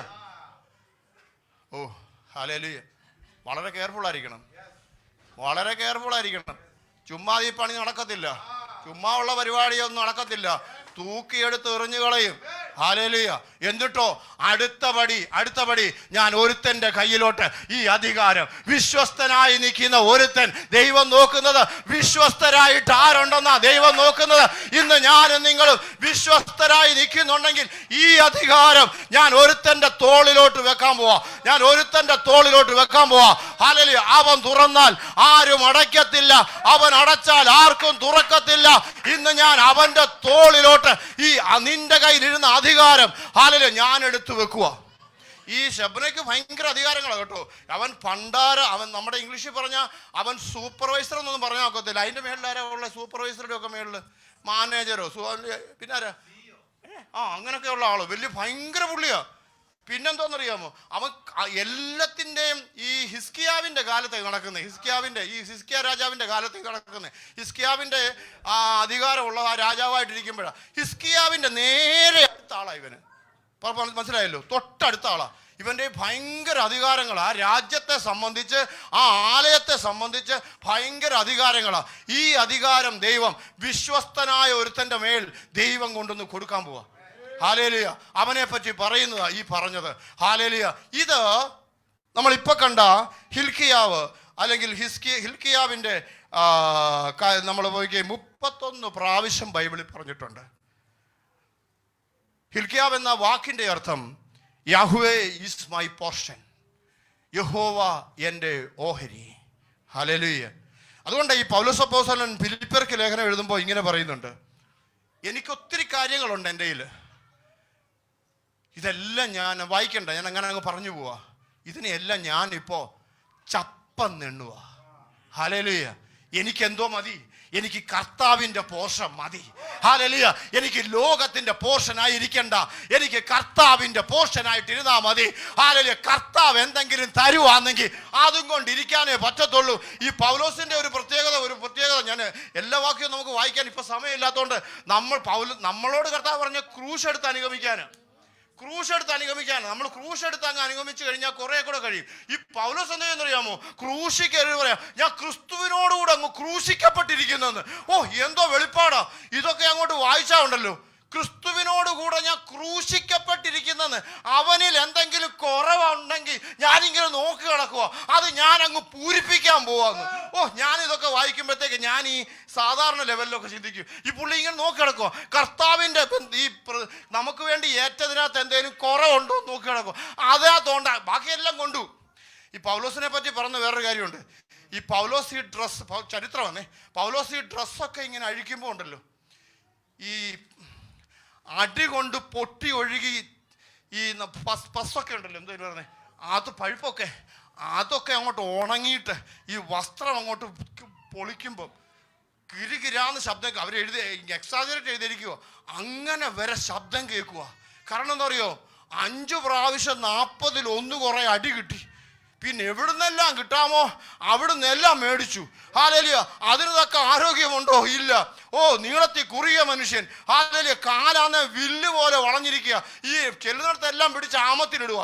ഹല്ലേലൂയ. വളരെ കെയർഫുൾ ആയിരിക്കണം. ചുമ്മാ ഈ പണി നടക്കത്തില്ല, ചുമ്മാ ഉള്ള പരിപാടിയൊന്നും നടക്കത്തില്ല. തൂക്കിയെടുത്ത് എറിഞ്ഞു കളയും. ഹല്ലേലൂയ. എന്നിട്ടോ അടുത്ത പടി ഞാൻ ഒരുത്തന്റെ കയ്യിലോട്ട് ഈ അധികാരം, വിശ്വസ്തനായി നിൽക്കുന്ന ഒരുത്തൻ. ദൈവം നോക്കുന്നത് വിശ്വസ്തരായിട്ട് ആരുണ്ടെന്നാ ദൈവം നോക്കുന്നത്. ഇന്ന് ഞാനും നിങ്ങളും വിശ്വസ്തരായി നിൽക്കുന്നുണ്ടെങ്കിൽ ഈ അധികാരം ഞാൻ ഒരുത്തന്റെ തോളിലോട്ട് വെക്കാൻ പോവാ. ഹല്ലേലൂയ. അവൻ തുറന്നാൽ ആരും അടയ്ക്കത്തില്ല, അവൻ അടച്ചാൽ ആർക്കും തുറക്കത്തില്ല. ഇന്ന് ഞാൻ അവന്റെ തോളിലോട്ട് ഈ നിന്റെ കയ്യിലിരുന്ന അധികാരം ഹല്ലേലൂയ ഞാൻ എടുത്തു വെക്കുക. ഈ ശബ്നയ്ക്ക് ഭയങ്കര അധികാരങ്ങളാണ് കേട്ടോ. അവൻ നമ്മുടെ ഇംഗ്ലീഷിൽ പറഞ്ഞാൽ അവൻ സൂപ്പർവൈസർ എന്നൊന്നും പറഞ്ഞാൽ നോക്കത്തില്ല. അതിന്റെ മേളിൽ ആരാ ഉള്ള? സൂപ്പർവൈസറുടെ ഒക്കെ മേളിൽ മാനേജറോ പിന്നെ ആരാ? അങ്ങനെയൊക്കെയുള്ള ആളോ, വലിയ ഭയങ്കര പുള്ളിയാ. പിന്നെന്തോന്നറിയാമോ? അവൻ എല്ലാത്തിൻ്റെയും ഈ ഹിസ്കിയാവിൻ്റെ കാലത്തേക്ക് നടക്കുന്നത്, ഹിസ്കിയ രാജാവിൻ്റെ കാലത്തേക്ക് നടക്കുന്നത്. ഹിസ്കിയാവിൻ്റെ അധികാരമുള്ള ആ രാജാവായിട്ടിരിക്കുമ്പോഴാണ് ഹിസ്കിയാവിൻ്റെ നേരെ അടുത്ത ആളാണ് ഇവന്. മനസ്സിലായല്ലോ? തൊട്ടടുത്ത ആളാ. ഇവൻ്റെ ഭയങ്കര അധികാരങ്ങളാണ്. ആ രാജ്യത്തെ സംബന്ധിച്ച്, ആ ആലയത്തെ സംബന്ധിച്ച് ഭയങ്കര അധികാരങ്ങളാണ്. ഈ അധികാരം ദൈവം വിശ്വസ്തനായ ഒരുത്തൻ്റെ മേൽ ദൈവം കൊണ്ടുവന്ന് കൊടുക്കാൻ പോവാ. ഹല്ലേലൂയ. അവനെ പറ്റി പറയുന്നതാ ഈ പറഞ്ഞത്. ഹല്ലേലൂയ. ഇത് നമ്മളിപ്പോൾ കണ്ട ഹിൽക്കിയാവ് അല്ലെങ്കിൽ ഹിൽക്കിയാവിൻ്റെ നമ്മൾ പോയി 31 പ്രാവശ്യം ബൈബിളിൽ പറഞ്ഞിട്ടുണ്ട്. ഹിൽക്കിയാവ് എന്ന വാക്കിൻ്റെ അർത്ഥം യഹോവേ ഈസ് മൈ പോർഷൻ, യഹോവ എൻ്റെ ഓഹരി. ഹല്ലേലൂയ. അതുകൊണ്ട് ഈ പൗലോസ് അപ്പോസ്തലൻ ഫിലിപ്പിയർക്ക് ലേഖനം എഴുതുമ്പോൾ ഇങ്ങനെ പറയുന്നുണ്ട്, എനിക്കൊത്തിരി കാര്യങ്ങളുണ്ട് എൻ്റെ കയ്യിൽ, ഇതെല്ലാം ഞാൻ വായിക്കണ്ട, ഞാൻ അങ്ങനെ അങ്ങ് പറഞ്ഞു പോവാ, ഇതിനെല്ലാം ഞാനിപ്പോൾ ചപ്പന്നെണ്ണുക. ഹല്ലേലൂയ. എനിക്കെന്തോ മതി? എനിക്ക് കർത്താവിൻ്റെ പോർഷൻ മതി. ഹല്ലേലൂയ. എനിക്ക് ലോകത്തിൻ്റെ പോർഷനായിരിക്കണ്ട, എനിക്ക് കർത്താവിൻ്റെ പോർഷനായിട്ടിരുന്നാൽ മതി. ഹല്ലേലൂയ. കർത്താവ് എന്തെങ്കിലും തരുവാണെങ്കിൽ അതും കൊണ്ടിരിക്കാനേ പറ്റത്തുള്ളൂ. ഈ പൗലോസിൻ്റെ ഒരു പ്രത്യേകത ഞാൻ എല്ലാ വാക്യവും നമുക്ക് വായിക്കാൻ ഇപ്പം സമയമില്ലാത്തതുകൊണ്ട് നമ്മളോട് കർത്താവ് പറഞ്ഞ ക്രൂശ് എടുത്ത് അനുഗമിക്കാൻ. നമ്മൾ ക്രൂശ് എടുത്ത് അങ്ങ് അനുഗമിച്ചു കഴിഞ്ഞാൽ കുറെ കൂടെ കഴിയും. ഈ പൗലോസ് എന്താണെന്നറിയാമോ? ക്രൂശിക്ക് പറയാം, ഞാൻ ക്രിസ്തുവിനോടുകൂടെ അങ്ങ് ക്രൂശിക്കപ്പെട്ടിരിക്കുന്നെന്ന്. ഓ, എന്തോ വെളിപ്പാടാ! ഇതൊക്കെ അങ്ങോട്ട് വായിച്ചാ ഉണ്ടല്ലോ, ക്രിസ്തുവിനോടുകൂടെ ഞാൻ ക്രൂശിക്കപ്പെട്ടിരിക്കുന്നെന്ന്. അവനിൽ എന്തെങ്കിലും കുറവുണ്ടെങ്കിൽ ഞാനിങ്ങനെ നോക്കി കിടക്കുക, അത് ഞാൻ അങ്ങ് പൂരിപ്പിക്കാൻ പോവാന്ന്. ഓ, ഞാനിതൊക്കെ വായിക്കുമ്പോഴത്തേക്ക് ഞാൻ ഈ സാധാരണ ലെവലിലൊക്കെ ചിന്തിക്കും, ഈ പുള്ളി ഇങ്ങനെ നോക്കി കിടക്കുക, കർത്താവിൻ്റെ ഈ നമുക്ക് വേണ്ടി ഏറ്റതിനകത്ത് എന്തെങ്കിലും കുറവുണ്ടോ നോക്കി കിടക്കുക, അതിനകത്തോണ്ട ബാക്കിയെല്ലാം കൊണ്ടു. ഈ പൗലോസിനെ പറ്റി പറഞ്ഞ വേറൊരു കാര്യമുണ്ട്. ഈ പൗലോസ് ഈ ഡ്രസ്സ്, ചരിത്രം വന്നേ, പൗലോസ് ഈ ഡ്രസ്സൊക്കെ ഇങ്ങനെ അഴിക്കുമ്പോൾ ഉണ്ടല്ലോ, ഈ അടി കൊണ്ട് പൊട്ടി ഒഴുകി ഈ പസ്സൊക്കെ ഉണ്ടല്ലോ, എന്താ പറഞ്ഞത്, അത് പഴുപ്പൊക്കെ, അതൊക്കെ അങ്ങോട്ട് ഉണങ്ങിയിട്ട് ഈ വസ്ത്രം അങ്ങോട്ട് പൊളിക്കുമ്പം കിരികിരാന്ന് ശബ്ദം എക്സാജറേറ്റ് ചെയ്തിരിക്കുക, അങ്ങനെ വരെ ശബ്ദം കേൾക്കുക. കാരണം എന്താ പറയുക, 5 പ്രാവശ്യം 40-1 കുറേ അടി കിട്ടി. പിന്നെ എവിടുന്നെല്ലാം കിട്ടാമോ അവിടുന്നെല്ലാം മേടിച്ചു. ഹല്ലേലൂയ. അതിന് തക്ക ആരോഗ്യമുണ്ടോ? ഇല്ല. ഓ, നീളത്തിൽ കുറിയ മനുഷ്യൻ. ഹല്ലേലൂയ. കാലാന്ന് വില്ല് പോലെ വളഞ്ഞിരിക്കുക. ഈ ചെല്ലുന്നിടത്തെല്ലാം പിടിച്ച് ആമത്തിലിടുക.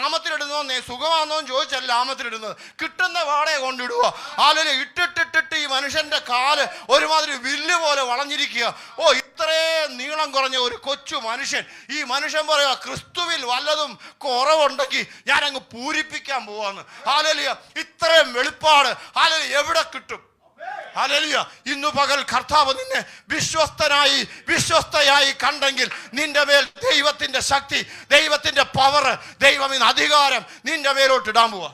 ആമത്തിലിടുന്നോ സുഖമാണെന്നോ ചോദിച്ചല്ല ആമത്തിലിടുന്നത്, കിട്ടുന്ന വാടക കൊണ്ടിടുക. ഹല്ലേലൂയ. ഇട്ടിട്ടിട്ടിട്ട് ഈ മനുഷ്യന്റെ കാല് ഒരുമാതിരി വില്ല് പോലെ വളഞ്ഞിരിക്കുക. ഓ, ഇത്രയും നീളം കുറഞ്ഞ ഒരു കൊച്ചു മനുഷ്യൻ. ഈ മനുഷ്യൻ പറയുക, ക്രിസ്തുവിൽ വല്ലതും കുറവുണ്ടെങ്കിൽ ഞാൻ അങ്ങ് പൂരിപ്പിക്കാൻ പോവാന്ന്. ഹല്ലേലൂയ. ഇത്രയും വെളിപ്പാട് ഹല്ലേലൂയ എവിടെ കിട്ടും? ഹല്ലേലൂയ. ഇന്നു പകൽ കർത്താവ് നിന്നെ വിശ്വസ്തയായി കണ്ടെങ്കിൽ നിന്റെ മേൽ ദൈവത്തിന്റെ ശക്തി, ദൈവത്തിന്റെ പവർ, ദൈവം അധികാരം നിന്റെ മേലോട്ട് ഇടാൻ പോവാ.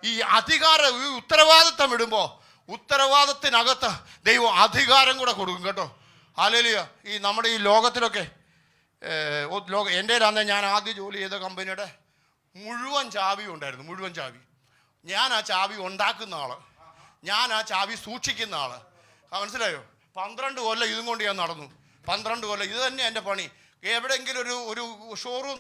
ഈ അധികാരം, ഈ ഉത്തരവാദിത്തം ഇടുമ്പോ ഉത്തരവാദിത്തത്തിനകത്ത് ദൈവം അധികാരം കൂടെ കൊടുക്കും കേട്ടോ. ഹല്ലേലൂയ. ഈ നമ്മുടെ ഈ ലോകത്തിലൊക്കെ എൻ്റെ ഞാൻ ആദ്യം ജോലി ചെയ്ത കമ്പനിയുടെ മുഴുവൻ ചാവിയും ഉണ്ടായിരുന്നു. മുഴുവൻ ചാവി. ഞാൻ ആ ചാവി ഉണ്ടാക്കുന്ന ആള്, ഞാൻ ആ ചാവി സൂക്ഷിക്കുന്ന ആള്. മനസ്സിലായോ? 12 കൊല്ലം ഇതും കൊണ്ട് ഞാൻ നടന്നു. 12 കൊല്ലം ഇത് തന്നെ എൻ്റെ പണി. എവിടെയെങ്കിലും ഒരു ഷോറൂം,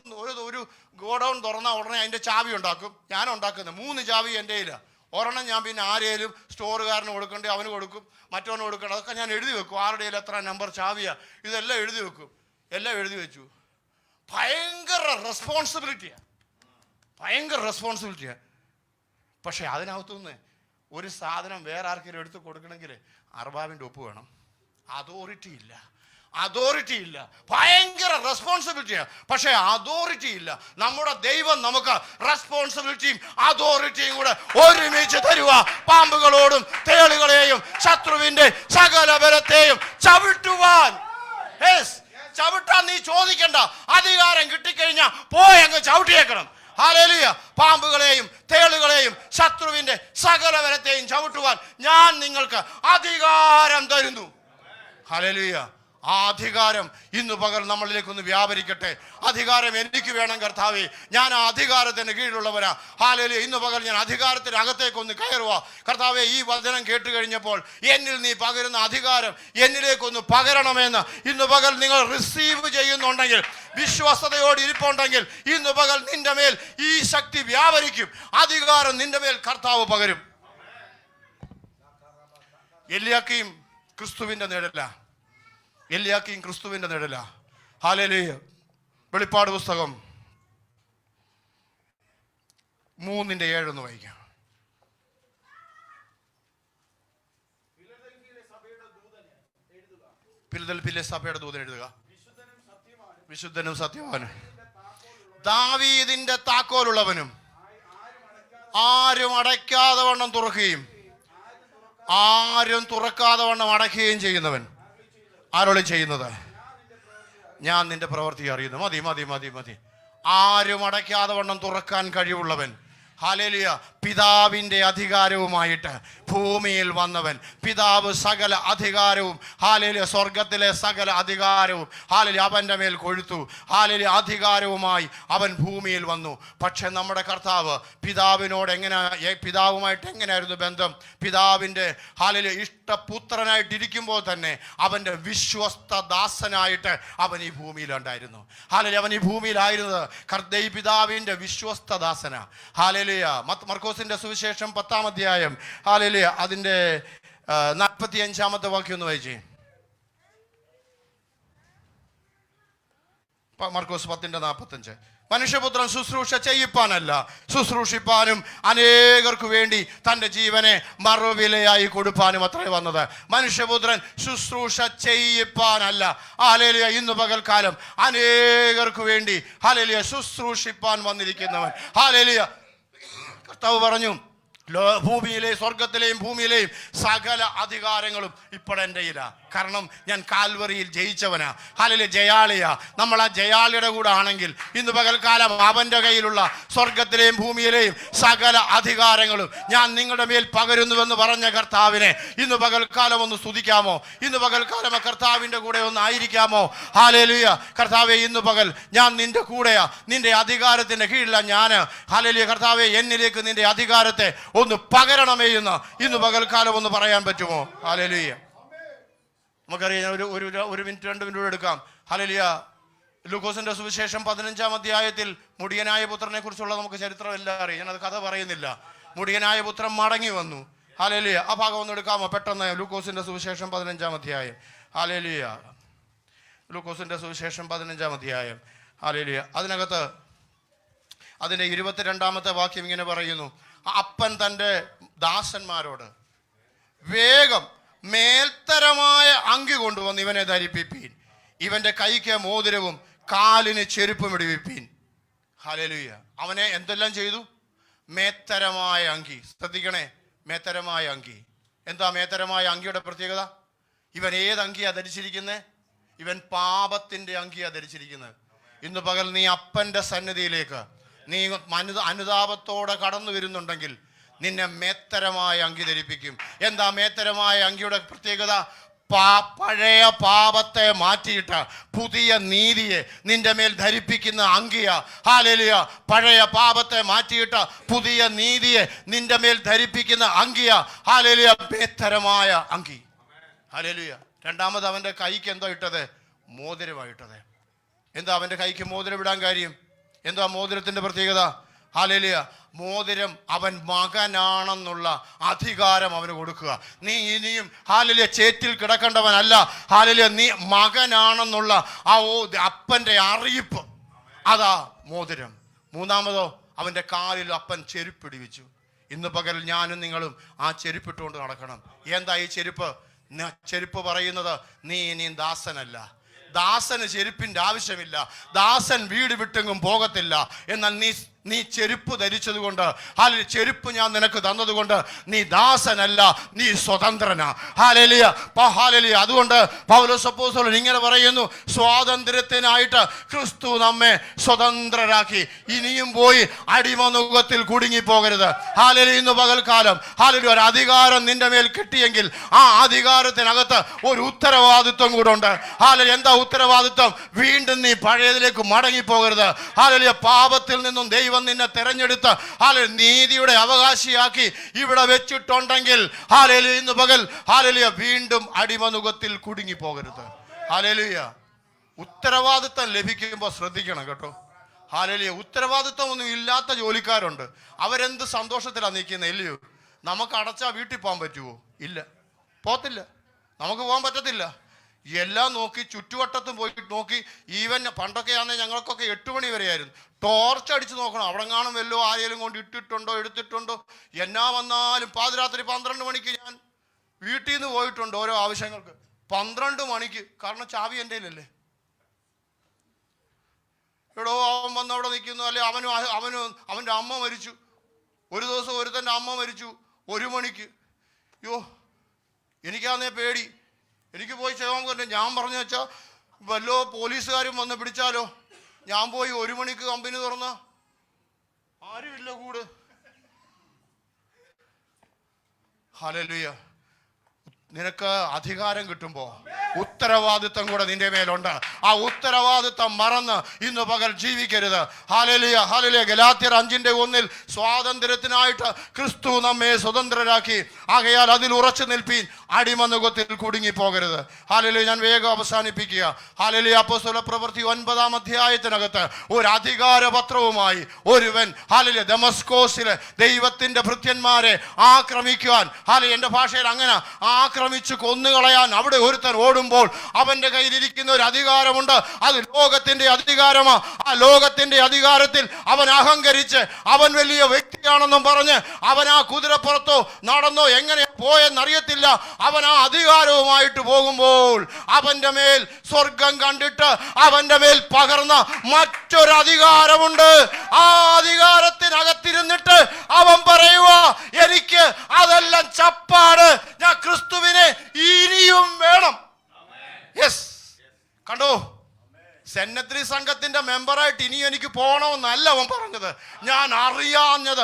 ഒരു ഗോഡൗൺ തുറന്നാൽ ഉടനെ അതിൻ്റെ ചാവി ഉണ്ടാക്കും. ഞാൻ ഉണ്ടാക്കുന്നത് 3 ചാവി എൻ്റെ കയ്യിലാണ്. ഒരെണ്ണം ഞാൻ പിന്നെ ആരെയും സ്റ്റോറുകാരന് കൊടുക്കണ്ടേ അവന് കൊടുക്കും, മറ്റവന് കൊടുക്കണം. അതൊക്കെ ഞാൻ എഴുതി വെക്കും. ആരുടെ എത്ര നമ്പർ ചാവിയാ, ഇതെല്ലാം എഴുതി വെക്കും. എല്ലാം എഴുതി വെച്ചു. ഭയങ്കര റെസ്പോൺസിബിലിറ്റിയാണ്. പക്ഷെ അതിനകത്തുനിന്ന് ഒരു സാധനം വേറെ ആർക്കെങ്കിലും എടുത്ത് കൊടുക്കണമെങ്കിൽ അർബാബിൻ്റെ ഒപ്പ് വേണം. അതോറിറ്റി ഇല്ല. ഭയങ്കര റെസ്പോൺസിബിലിറ്റിയാണ്. പക്ഷെ അതോറിറ്റി ഇല്ല. നമ്മുടെ ദൈവം നമുക്ക് റെസ്പോൺസിബിലിറ്റിയും അതോറിറ്റിയും കൂടെ ഒരുമിച്ച് തരുക. പാമ്പുകളോടും തേളുകളെയും ശത്രുവിന്റെ സകല ബലത്തെയും ചവിട്ടുവാൻ. ചവിട്ടാൻ നീ ചോദിക്കണ്ട. അധികാരം കിട്ടിക്കഴിഞ്ഞാൽ പോയങ്ങ് ചവിട്ടിയേക്കണം. ഹല്ലേലൂയ. പാമ്പുകളെയും തേളുകളെയും ശത്രുവിന്റെ സകല ബലത്തെയും ചവിട്ടുവാൻ ഞാൻ നിങ്ങൾക്ക് അധികാരം തരുന്നു. ഹല്ലേലൂയ. ആ അധികാരം ഇന്ന് പകൽ നമ്മളിലേക്കൊന്ന് വ്യാപരിക്കട്ടെ. അധികാരം എനിക്ക് വേണം കർത്താവേ, ഞാൻ ആ അധികാരത്തിന് കീഴിലുള്ളവരാ. ഹല്ലേലൂയ. ഇന്ന് പകൽ ഞാൻ അധികാരത്തിനകത്തേക്കൊന്ന് കയറുക കർത്താവേ. ഈ വചനം കേട്ട് കഴിഞ്ഞപ്പോൾ എന്നിൽ നീ പകരുന്ന അധികാരം എന്നിലേക്കൊന്ന് പകരണമെന്ന് ഇന്ന് പകൽ നിങ്ങൾ റിസീവ് ചെയ്യുന്നുണ്ടെങ്കിൽ, വിശ്വാസതയോട് ഇരിപ്പുണ്ടെങ്കിൽ ഇന്ന് പകൽ നിന്റെ മേൽ ഈ ശക്തി വ്യാപരിക്കും. അധികാരം നിന്റെ മേൽ കർത്താവ് പകരും. എലിയാക്കീം ക്രിസ്തുവിന്റെ നിഴലാ. ഹല്ലേലൂയ. വെളിപ്പാട് പുസ്തകം 3:7 ഒന്ന് വായിക്കാം. ഫിലദൽഫിയിലെ സഭയുടെ ദൂതൻ എഴുതുക. വിശുദ്ധനും സത്യവാനും ദാവീദിന്റെ താക്കോലുള്ളവനും ആരും അടയ്ക്കാതെ വണ്ണം തുറക്കുകയും ആരും തുറക്കാതെ വണ്ണം അടയ്ക്കുകയും ചെയ്യുന്നവൻ ആരോളി ചെയ്യുന്നത്, ഞാൻ നിന്റെ പ്രവൃത്തി അറിയുന്നു. മതി മതി മതി മതി. ആരും അടയ്ക്കാതെ വണ്ണം തുറക്കാൻ കഴിവുള്ളവൻ, ഹല്ലേലൂയ, പിതാവിൻ്റെ അധികാരവുമായിട്ട് ഭൂമിയിൽ വന്നവൻ. പിതാവ് സകല അധികാരവും, ഹല്ലേലൂയ, സ്വർഗത്തിലെ സകല അധികാരവും, ഹല്ലേലൂയ, അവൻ്റെ മേൽ കൊഴുത്തു. ഹല്ലേലൂയ, അധികാരവുമായി അവൻ ഭൂമിയിൽ വന്നു. പക്ഷെ നമ്മുടെ കർത്താവ് പിതാവുമായിട്ട് എങ്ങനെയായിരുന്നു ബന്ധം? പിതാവിൻ്റെ, ഹല്ലേലൂയ, ഇഷ്ടപുത്രനായിട്ടിരിക്കുമ്പോൾ തന്നെ അവൻ്റെ വിശ്വസ്ത ദാസനായിട്ട് അവൻ ഈ ഭൂമിയിലുണ്ടായിരുന്നു. ഹല്ലേലൂയ, അവൻ ഈ ഭൂമിയിലായിരുന്നത് പിതാവിൻ്റെ വിശ്വസ്ത ദാസന. ഹല്ലേലൂയ. മർക്കോസിന്റെ സുവിശേഷം 10-ാം അധ്യായം, ഹല്ലേലൂയ, അതിന്റെ 45-ാമത്തെ വാക്യം ഒന്ന് വായിച്ചേ. മർക്കോസ് 10:45. മനുഷ്യപുത്രൻ ശുശ്രൂഷ ചെയ്യിപ്പാനല്ല, ശുശ്രൂഷിപ്പാനും അനേകർക്ക് വേണ്ടി തൻ്റെ ജീവനെ മറുവിലയായി കൊടുപ്പാനും അത്രേ വന്നത്. മനുഷ്യപുത്രൻ ശുശ്രൂഷ ചെയ്യിപ്പാനല്ല, ഹല്ലേലൂയ, ഇന്ന് പകൽക്കാലം അനേകർക്ക് വേണ്ടി, ഹല്ലേലൂയ, ശുശ്രൂഷിപ്പാൻ വന്നിരിക്കുന്നവൻ. ഹല്ലേലൂയ. കർത്താവ് പറഞ്ഞു, ഭൂമിയിലെ സ്വർഗത്തിലെയും ഭൂമിയിലെയും സകല അധികാരങ്ങളും ഇപ്പോഴെൻ്റെ കയ്യിലാ. കാരണം ഞാൻ കാൽവറിയിൽ ജയിച്ചവനാ. ഹല്ലേലൂയ, ജയാളിയാ. നമ്മൾ ആ ജയാളിയുടെ കൂടെ ആണെങ്കിൽ ഇന്ന് പകൽക്കാലം അവൻ്റെ കയ്യിലുള്ള സ്വർഗത്തിലെയും ഭൂമിയിലെയും സകല അധികാരങ്ങളും ഞാൻ നിങ്ങളുടെ മേൽ പകരുന്നുവെന്ന് പറഞ്ഞ കർത്താവിനെ ഇന്ന് പകൽക്കാലം ഒന്ന് സ്തുതിക്കാമോ? ഇന്ന് പകൽക്കാലം കർത്താവിൻ്റെ കൂടെ ഒന്ന് ആയിരിക്കാമോ? ഹല്ലേലൂയ. കർത്താവെ, ഇന്ന് പകൽ ഞാൻ നിന്റെ കൂടെയാ, നിന്റെ അധികാരത്തിൻ്റെ കീഴിലാണ് ഞാൻ. ഹല്ലേലൂയ. കർത്താവെ, എന്നിലേക്ക് നിന്റെ അധികാരത്തെ ഒന്ന് പകരണമേ എന്ന് ഇന്ന് പകൽക്കാലം ഒന്ന് പറയാൻ പറ്റുമോ? ഹല്ലേലൂയ. നമുക്കറിയാം, ഒരു മിനിറ്റ് 2 മിനിറ്റ് എടുക്കാം. ഹല്ലേലൂയ. ലൂക്കോസിന്റെ സുവിശേഷം 15-ാം അധ്യായത്തിൽ മുടിയനായ പുത്രനെ കുറിച്ചുള്ള നമുക്ക് ചരിത്രം എല്ലാം അറിയാം. ഞാനത് കഥ പറയുന്നില്ല. മുടിയനായ പുത്രൻ മടങ്ങി വന്നു. ഹല്ലേലൂയ. ആ ഭാഗം ഒന്ന് എടുക്കാമോ പെട്ടെന്ന്? ലൂക്കോസിന്റെ സുവിശേഷം 15-ാം അധ്യായം. ഹല്ലേലൂയ. ലൂക്കോസിന്റെ സുവിശേഷം 15-ാം അധ്യായം. ഹല്ലേലൂയ. അതിനകത്ത് അതിന്റെ 22-ാമത്തെ വാക്യം ഇങ്ങനെ പറയുന്നു, അപ്പൻ തൻ്റെ ദാസന്മാരോട് വേഗം മേൽത്തരമായ അങ്കി കൊണ്ടുവന്ന് ഇവനെ ധരിപ്പിപ്പീൻ, ഇവന്റെ കൈക്ക് മോതിരവും കാലിന് ചെരുപ്പും ഇടുവിപ്പീൻ. ഹല്ലേലൂയ. അവനെ എന്തെല്ലാം ചെയ്തു? മേത്തരമായ അങ്കി. ശ്രദ്ധിക്കണേ, മേത്തരമായ അങ്കി. എന്താ മേത്തരമായ അങ്കിയുടെ പ്രത്യേകത? ഇവൻ ഏത് അങ്കിയാ ധരിച്ചിരിക്കുന്നത്? ഇവൻ പാപത്തിന്റെ അങ്കിയാ ധരിച്ചിരിക്കുന്നത്. ഇന്ന് പകൽ നീ അപ്പന്റെ സന്നിധിയിലേക്ക് നീ അനുതാപത്തോടെ കടന്നു വരുന്നുണ്ടെങ്കിൽ നിന്നെ മേത്തരമായ അങ്കി ധരിപ്പിക്കും. എന്താ മേത്തരമായ അങ്കിയുടെ പ്രത്യേകത? പഴയ പാപത്തെ മാറ്റിയിട്ട് പുതിയ നീതിയെ നിന്റെ മേൽ ധരിപ്പിക്കുന്ന അങ്കിയ. ഹല്ലേലൂയ. പഴയ പാപത്തെ മാറ്റിയിട്ട് പുതിയ നീതിയെ നിന്റെ മേൽ ധരിപ്പിക്കുന്ന അങ്കിയ. ഹല്ലേലൂയ. മേത്തരമായ അങ്കി. ഹല്ലേലൂയ. രണ്ടാമത് അവന്റെ കൈക്ക് എന്തോ ഇട്ടത്? മോതിരമായിട്ടത്. എന്താ അവന്റെ കൈക്ക് മോതിരം ഇടാൻ കാര്യം? എന്താ മോതിരത്തിന്റെ പ്രത്യേകത? ഹല്ലേലൂയ. മോതിരം അവൻ മകനാണെന്നുള്ള അധികാരം അവന് കൊടുക്കുക. നീ ഇനിയും ഹല്ലേലൂയ ചേറ്റിൽ കിടക്കേണ്ടവനല്ല. ഹല്ലേലൂയ, നീ മകനാണെന്നുള്ള ആ അപ്പന്റെ അറിയിപ്പ്, അതാ മോതിരം. മൂന്നാമതോ അവന്റെ കാലിൽ അപ്പൻ ചെരുപ്പിടിവിച്ചു. ഇന്ന് പകൽ ഞാനും നിങ്ങളും ആ ചെരുപ്പിട്ടുകൊണ്ട് നടക്കണം. എന്താ ഈ ചെരുപ്പ്? ചെരുപ്പ് പറയുന്നത് നീ ഇനിയും ദാസനല്ല. ദാസന് ചെരുപ്പിന്റെ ആവശ്യമില്ല. ദാസൻ വീട് വിട്ടെങ്ങും പോകത്തില്ല. എന്നാൽ നീ ചെരുപ്പ് ധരിച്ചത് കൊണ്ട്, ഹല്ലേലൂയ, ചെരുപ്പ് ഞാൻ നിനക്ക് തന്നതുകൊണ്ട് നീ ദാസനല്ല, നീ സ്വതന്ത്രനാ. ഹല്ലേലൂയ. ഹല്ലേലൂയ. അതുകൊണ്ട് പൗലോസ് അപ്പോസ്തലൻ ഇങ്ങനെ പറയുന്നു, സ്വാതന്ത്ര്യത്തിനായിട്ട് ക്രിസ്തു നമ്മെ സ്വതന്ത്രരാക്കി. ഇനിയും പോയി അടിമനുഖത്തിൽ കുടുങ്ങിപ്പോകരുത്. ഹല്ലേലൂയ. ഇന്ന് പകൽക്കാലം ഹല്ലേലൂയ ഒരു അധികാരം നിന്റെ മേൽ കിട്ടിയെങ്കിൽ ആ അധികാരത്തിനകത്ത് ഒരു ഉത്തരവാദിത്വം കൂടെ ഉണ്ട്. ഹല്ലേലൂയ. എന്താ ഉത്തരവാദിത്വം? വീണ്ടും നീ പഴയതിലേക്ക് മടങ്ങിപ്പോകരുത്. ഹല്ലേലൂയ. പാപത്തിൽ നിന്നും ദൈവം നിന്നെ തെരഞ്ഞെടുത്ത് ഹല്ലേലൂയ നീതിയുടെ അവകാശിയാക്കി ഇവിടെ വെച്ചിട്ടുണ്ടെങ്കിൽ ഹല്ലേലൂയ ഇന്ന് പകൽ ഹല്ലേലൂയ വീണ്ടും അടിമനുഖത്തിൽ കുടുങ്ങി പോകരുത്. ഹല്ലേലൂയ. ഉത്തരവാദിത്വം ലഭിക്കുമ്പോൾ ശ്രദ്ധിക്കണം കേട്ടോ. ഹല്ലേലൂയ. ഉത്തരവാദിത്വം ഒന്നും ഇല്ലാത്ത ജോലിക്കാരുണ്ട്. അവരെന്ത് സന്തോഷത്തിലാണ് നിൽക്കുന്നത്, ഇല്ലയോ? നമുക്ക് അടച്ചാൽ വീട്ടിൽ പോകാൻ പറ്റുമോ? ഇല്ല, പോകത്തില്ല. നമുക്ക് പോകാൻ പറ്റത്തില്ല. എല്ലാം നോക്കി, ചുറ്റുവട്ടത്തും പോയി നോക്കി. ഈവൻ പണ്ടൊക്കെ ആണെങ്കിൽ ഞങ്ങൾക്കൊക്കെ 8 മണി വരെയായിരുന്നു. ടോർച്ച് അടിച്ച് നോക്കണം, അവിടെ കാണും വല്ലോ ആരെങ്കിലും കൊണ്ട് ഇട്ടിട്ടുണ്ടോ എടുത്തിട്ടുണ്ടോ. എന്നാ വന്നാലും പാതിരാത്രി 12 മണിക്ക് ഞാൻ വീട്ടിൽ നിന്ന് പോയിട്ടുണ്ട് ഓരോ ആവശ്യങ്ങൾക്ക്. 12 മണിക്ക്, കാരണം ചാവി എൻ്റെ കയ്യിലല്ലേ. എടോ അവൻ വന്ന് അവിടെ നിൽക്കുന്നു, അല്ലെ അവൻ്റെ അമ്മ മരിച്ചു. ഒരു ദിവസം ഒരുത്തൻ്റെ അമ്മ മരിച്ചു 1 മണിക്ക്. അയ്യോ, എനിക്കാന്നേ പേടി. എനിക്ക് പോയി ചെയ്യാൻ പറഞ്ഞു. ഞാൻ പറഞ്ഞു വെച്ചാൽ വല്ലോ പോലീസുകാരും വന്ന് പിടിച്ചാലോ. ഞാൻ പോയി 1 മണിക്ക് കമ്പനി തുറന്ന ആരുമില്ല കൂട്. ഹല്ലേലൂയ. നിനക്ക് അധികാരം കിട്ടുമ്പോൾ ഉത്തരവാദിത്വം കൂടെ നിന്റെ മേലുണ്ട്. ആ ഉത്തരവാദിത്വം മറന്ന് ഇന്ന് പകൽ ജീവിക്കരുത്. Hallelujah, hallelujah. ഗലാത്യർ 5:1 സ്വാതന്ത്ര്യത്തിനായിട്ട് ക്രിസ്തു നമ്മെ സ്വതന്ത്രരാക്കി, ആകയാൽ അതിൽ ഉറച്ചു നിൽപ്പീൻ, അടിമനുഖത്തിൽ കുടുങ്ങിപ്പോകരുത്. ഹല്ലേലൂയ. ഞാൻ വേഗം അവസാനിപ്പിക്കുക. ഹല്ലേലൂയ. അപ്പോസ്തല പ്രവൃത്തി 9-ാം അധ്യായത്തിനകത്ത് ഒരു അധികാരപത്രവുമായി ഒരുവൻ ഹല്ലേലൂയ ദമസ്കോസിലെ ദൈവത്തിന്റെ ഭൃത്യന്മാരെ ആക്രമിക്കുവാൻ, ഹല്ലേലൂയ, എൻ്റെ ഭാഷയിൽ അങ്ങനെ ആക്രമിച്ച് കൊന്നുകളയാൻ അവിടെ ഒരുത്തൻ ഓടുമ്പോൾ അവന്റെ കയ്യിലിരിക്കുന്ന ഒരു അധികാരമുണ്ട്. അത് ലോകത്തിന്റെ അധികാരമാണ്. ആ ലോകത്തിന്റെ അധികാരത്തിൽ അവൻ അഹങ്കരിച്ച് അവൻ വലിയ വ്യക്തിയാണെന്നും പറഞ്ഞ് അവൻ ആ കുതിരപ്പുറത്തോ നടന്നോ എങ്ങനെ പോയെന്നറിയത്തില്ല, അവൻ ആ അധികാരവുമായിട്ട് പോകുമ്പോൾ അവന്റെ മേൽ സ്വർഗം കണ്ടിട്ട് അവന്റെ മേൽ പകർന്ന മറ്റൊരു അധികാരമുണ്ട്. ആ അധികാരത്തിനകത്തിരുന്നിട്ട് അവൻ പറയുക, എനിക്ക് അതെല്ലാം ചപ്പാട്, ഞാൻ ക്രിസ്തുവിനെ ഇനിയും വേണം. യെസ്, കണ്ടോ, സെന്നത്രി സംഘത്തിന്റെ മെമ്പറായിട്ട് ഇനി എനിക്ക് പോകണമെന്നല്ല അവൻ പറഞ്ഞത്. ഞാൻ അറിയാഞ്ഞത്,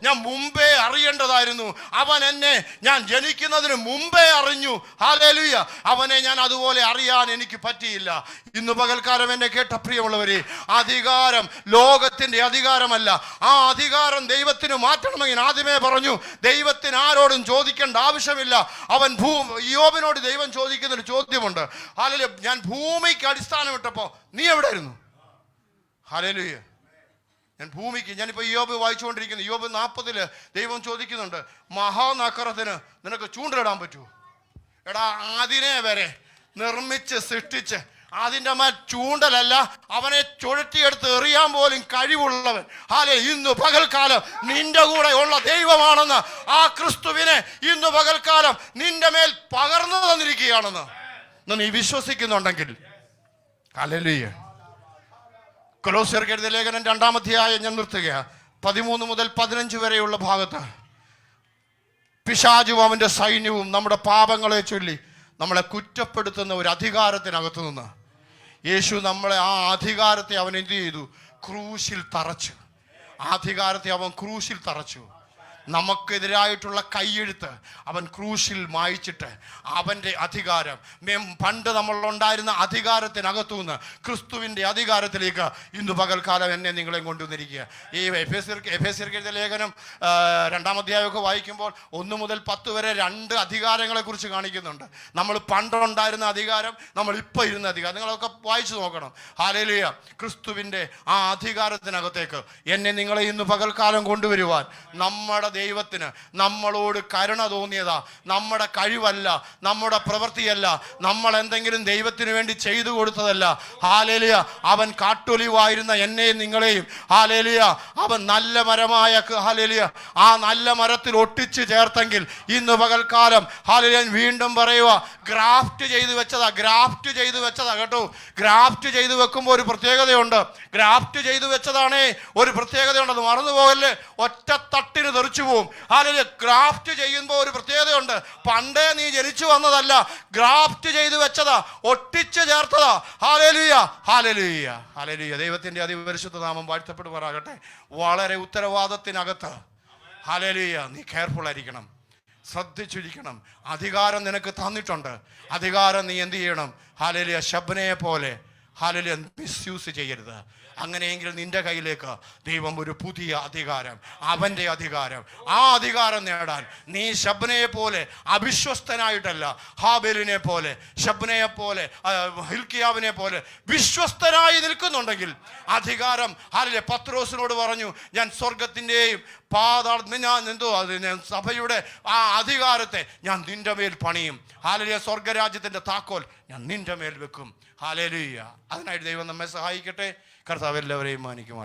ഞാൻ മുമ്പേ അറിയേണ്ടതായിരുന്നു. അവൻ എന്നെ ഞാൻ ജനിക്കുന്നതിന് മുമ്പേ അറിഞ്ഞു. ഹല്ലേലൂയ. അവനെ ഞാൻ അതുപോലെ അറിയാൻ എനിക്ക് പറ്റിയില്ല. ഇന്ന് പകൽക്കാലം എന്നെ കേട്ട പ്രിയമുള്ളവരെ, അധികാരം ലോകത്തിന്റെ അധികാരമല്ല. ആ അധികാരം ദൈവത്തിന് മാറ്റണമെങ്കിൽ ആദ്യമേ പറഞ്ഞു, ദൈവത്തിന് ആരോടും ചോദിക്കേണ്ട ആവശ്യമില്ല. അവൻ യോബിനോട് ദൈവം ചോദിക്കുന്നൊരു ചോദ്യമുണ്ട്. ഹല്ലേലൂയ. ഞാൻ ഭൂമിക്ക് അടിസ്ഥാനം ഇട്ടപ്പോൾ നീ എവിടെയായിരുന്നു? ഹല്ലേലൂയ. ഞാനിപ്പോൾ യോബ് വായിച്ചുകൊണ്ടിരിക്കുന്നു. യോബ് 40 ദൈവം ചോദിക്കുന്നുണ്ട്, മഹാനഗരത്തിന് നിനക്ക് ചൂണ്ടലിടാൻ പറ്റുമോ? എടാ, അതിനെ വരെ നിർമ്മിച്ച് സൃഷ്ടിച്ച് അതിൻ്റെ മേൽ ചൂണ്ടലല്ല, അവനെ ചുഴറ്റിയെടുത്ത് എറിയാൻ പോലും കഴിവുള്ളവൻ ഇന്ന് പകൽക്കാലം നിന്റെ കൂടെ ഉള്ള ദൈവമാണെന്ന്, ആ ക്രിസ്തുവിനെ ഇന്ന് പകൽക്കാലം നിന്റെ മേൽ പകർന്നു തന്നിരിക്കുകയാണെന്ന് നീ വിശ്വസിക്കുന്നുണ്ടെങ്കിൽ ഹല്ലേലൂയ. കൊലോസ്യർക്ക് എഴുതിയ ലേഖനം 2-ാം അധ്യായം ഞാൻ നിർത്തുകയാണ്. 13 മുതൽ 15 വരെയുള്ള ഭാഗത്ത് പിശാചും അവൻ്റെ സൈന്യവും നമ്മുടെ പാപങ്ങളെ ചൊല്ലി നമ്മളെ കുറ്റപ്പെടുത്തുന്ന ഒരു അധികാരത്തിനകത്തു നിന്ന് യേശു നമ്മളെ, ആ അധികാരത്തെ അവൻ എന്ത് ചെയ്തു? ക്രൂശിൽ തറച്ചു. ആ അധികാരത്തെ അവൻ ക്രൂശിൽ തറച്ചു. നമുക്കെതിരായിട്ടുള്ള കൈയെഴുത്ത് അവൻ ക്രൂശിൽ മായ്ച്ചിട്ട് അവൻ്റെ അധികാരം, പണ്ട് നമ്മളുണ്ടായിരുന്ന അധികാരത്തിനകത്തുനിന്ന് ക്രിസ്തുവിൻ്റെ അധികാരത്തിലേക്ക് ഇന്ന് പകൽക്കാലം എന്നെ നിങ്ങളെ കൊണ്ടുവന്നിരിക്കുക. ഈ എഫേസ്യർക്ക് എഴുതിയ ലേഖനം 2-ാം അധ്യായമൊക്കെ വായിക്കുമ്പോൾ 1 മുതൽ 10 വരെ 2 അധികാരങ്ങളെക്കുറിച്ച് കാണിക്കുന്നുണ്ട്. നമ്മൾ പണ്ടുണ്ടായിരുന്ന അധികാരം, നമ്മൾ ഇപ്പോൾ ഇരുന്ന അധികാരം, നിങ്ങളൊക്കെ വായിച്ചു നോക്കണം. ഹല്ലേലൂയ. ക്രിസ്തുവിൻ്റെ ആ അധികാരത്തിനകത്തേക്ക് എന്നെ നിങ്ങളെ ഇന്ന് പകൽക്കാലം കൊണ്ടുവരുവാൻ നമ്മുടെ ദൈവത്തിന് നമ്മളോട് കരുണ തോന്നിയതാ. നമ്മുടെ കഴിവല്ല, നമ്മുടെ പ്രവൃത്തിയല്ല, നമ്മൾ എന്തെങ്കിലും ദൈവത്തിന് വേണ്ടി ചെയ്തു കൊടുത്തതല്ല. ഹല്ലേലൂയ. അവൻ കാട്ടൊലിവായിരുന്ന എന്നെയും നിങ്ങളെയും ഹല്ലേലൂയ അവൻ നല്ല മരമായ ഹല്ലേലൂയ ആ നല്ല മരത്തിൽ ഒട്ടിച്ചു ചേർത്തെങ്കിൽ ഇന്ന് പകൽക്കാലം ഹല്ലേലൂയ വീണ്ടും പറയുക, ഗ്രാഫ്റ്റ് ചെയ്ത് വെച്ചതാ. ഗ്രാഫ്റ്റ് ചെയ്ത് വെച്ചതാ കേട്ടോ. ഗ്രാഫ്റ്റ് ചെയ്ത് വെക്കുമ്പോൾ ഒരു പ്രത്യേകതയുണ്ട്. ഗ്രാഫ്റ്റ് ചെയ്ത് വെച്ചതാണേ ഒരു പ്രത്യേകതയുണ്ടെന്ന് മറന്നു പോകല്ലേ. ഒറ്റ തട്ടിന് തെറിച്ചു പോവും. ഹല്ലേലൂയ. ഗ്രാഫ്റ്റ് ചെയ്യുമ്പോൾ ഒരു പ്രത്യേകതയുണ്ട്. പണ്ടേ നീ ജനിച്ചു വന്നതല്ല, ഗ്രാഫ്റ്റ് ചെയ്ത് വെച്ചതാ, ഒട്ടിച്ചു ചേർത്തതാ. Hallelujah, hallelujah, hallelujah. ദൈവത്തിന്റെ അതിപരിശുദ്ധ നാമം വാഴ്ത്തപ്പെടുമാറാകട്ടെ. വളരെ ഉത്തരവാദിത്തത്തിനകത്ത് ഹല്ലേലൂയ നീ കെയർഫുൾ ആയിരിക്കണം, ശ്രദ്ധിച്ചിരിക്കണം. അധികാരം നിനക്ക് തന്നിട്ടുണ്ട്. അധികാരം നീ എന്ത് ചെയ്യണം? ഹല്ലേലൂയ ശബ്നയെ പോലെ ഹല്ലേലൂയ മിസ്യൂസ് ചെയ്യരുത്. അങ്ങനെയെങ്കിൽ നിന്റെ കയ്യിലേക്ക് ദൈവം ഒരു പുതിയ അധികാരം, അവൻ്റെ അധികാരം, ആ അധികാരം നേടാൻ നീ ശബ്നയെ പോലെ അവിശ്വസ്തനായിട്ടല്ല, ഹാബേലിനെ പോലെ, ശബ്നയെ പോലെ, ഹിൽക്കിയാവിനെ പോലെ വിശ്വസ്തനായി നിൽക്കുന്നുണ്ടെങ്കിൽ അധികാരം ഹല്ലേലൂയ. പത്രോസിനോട് പറഞ്ഞു, ഞാൻ സ്വർഗത്തിൻ്റെയും സഭയുടെ ആ അധികാരത്തെ ഞാൻ നിന്റെ മേൽ പണിയും. ഹല്ലേലൂയ. സ്വർഗരാജ്യത്തിൻ്റെ താക്കോൽ ഞാൻ നിൻ്റെ മേൽ വെക്കും. ഹല്ലേലൂയ. അതിനായിട്ട് ദൈവം നമ്മെ സഹായിക്കട്ടെ. കർത്താവ് എല്ലാവരെയും മാനിക്കുമാർ.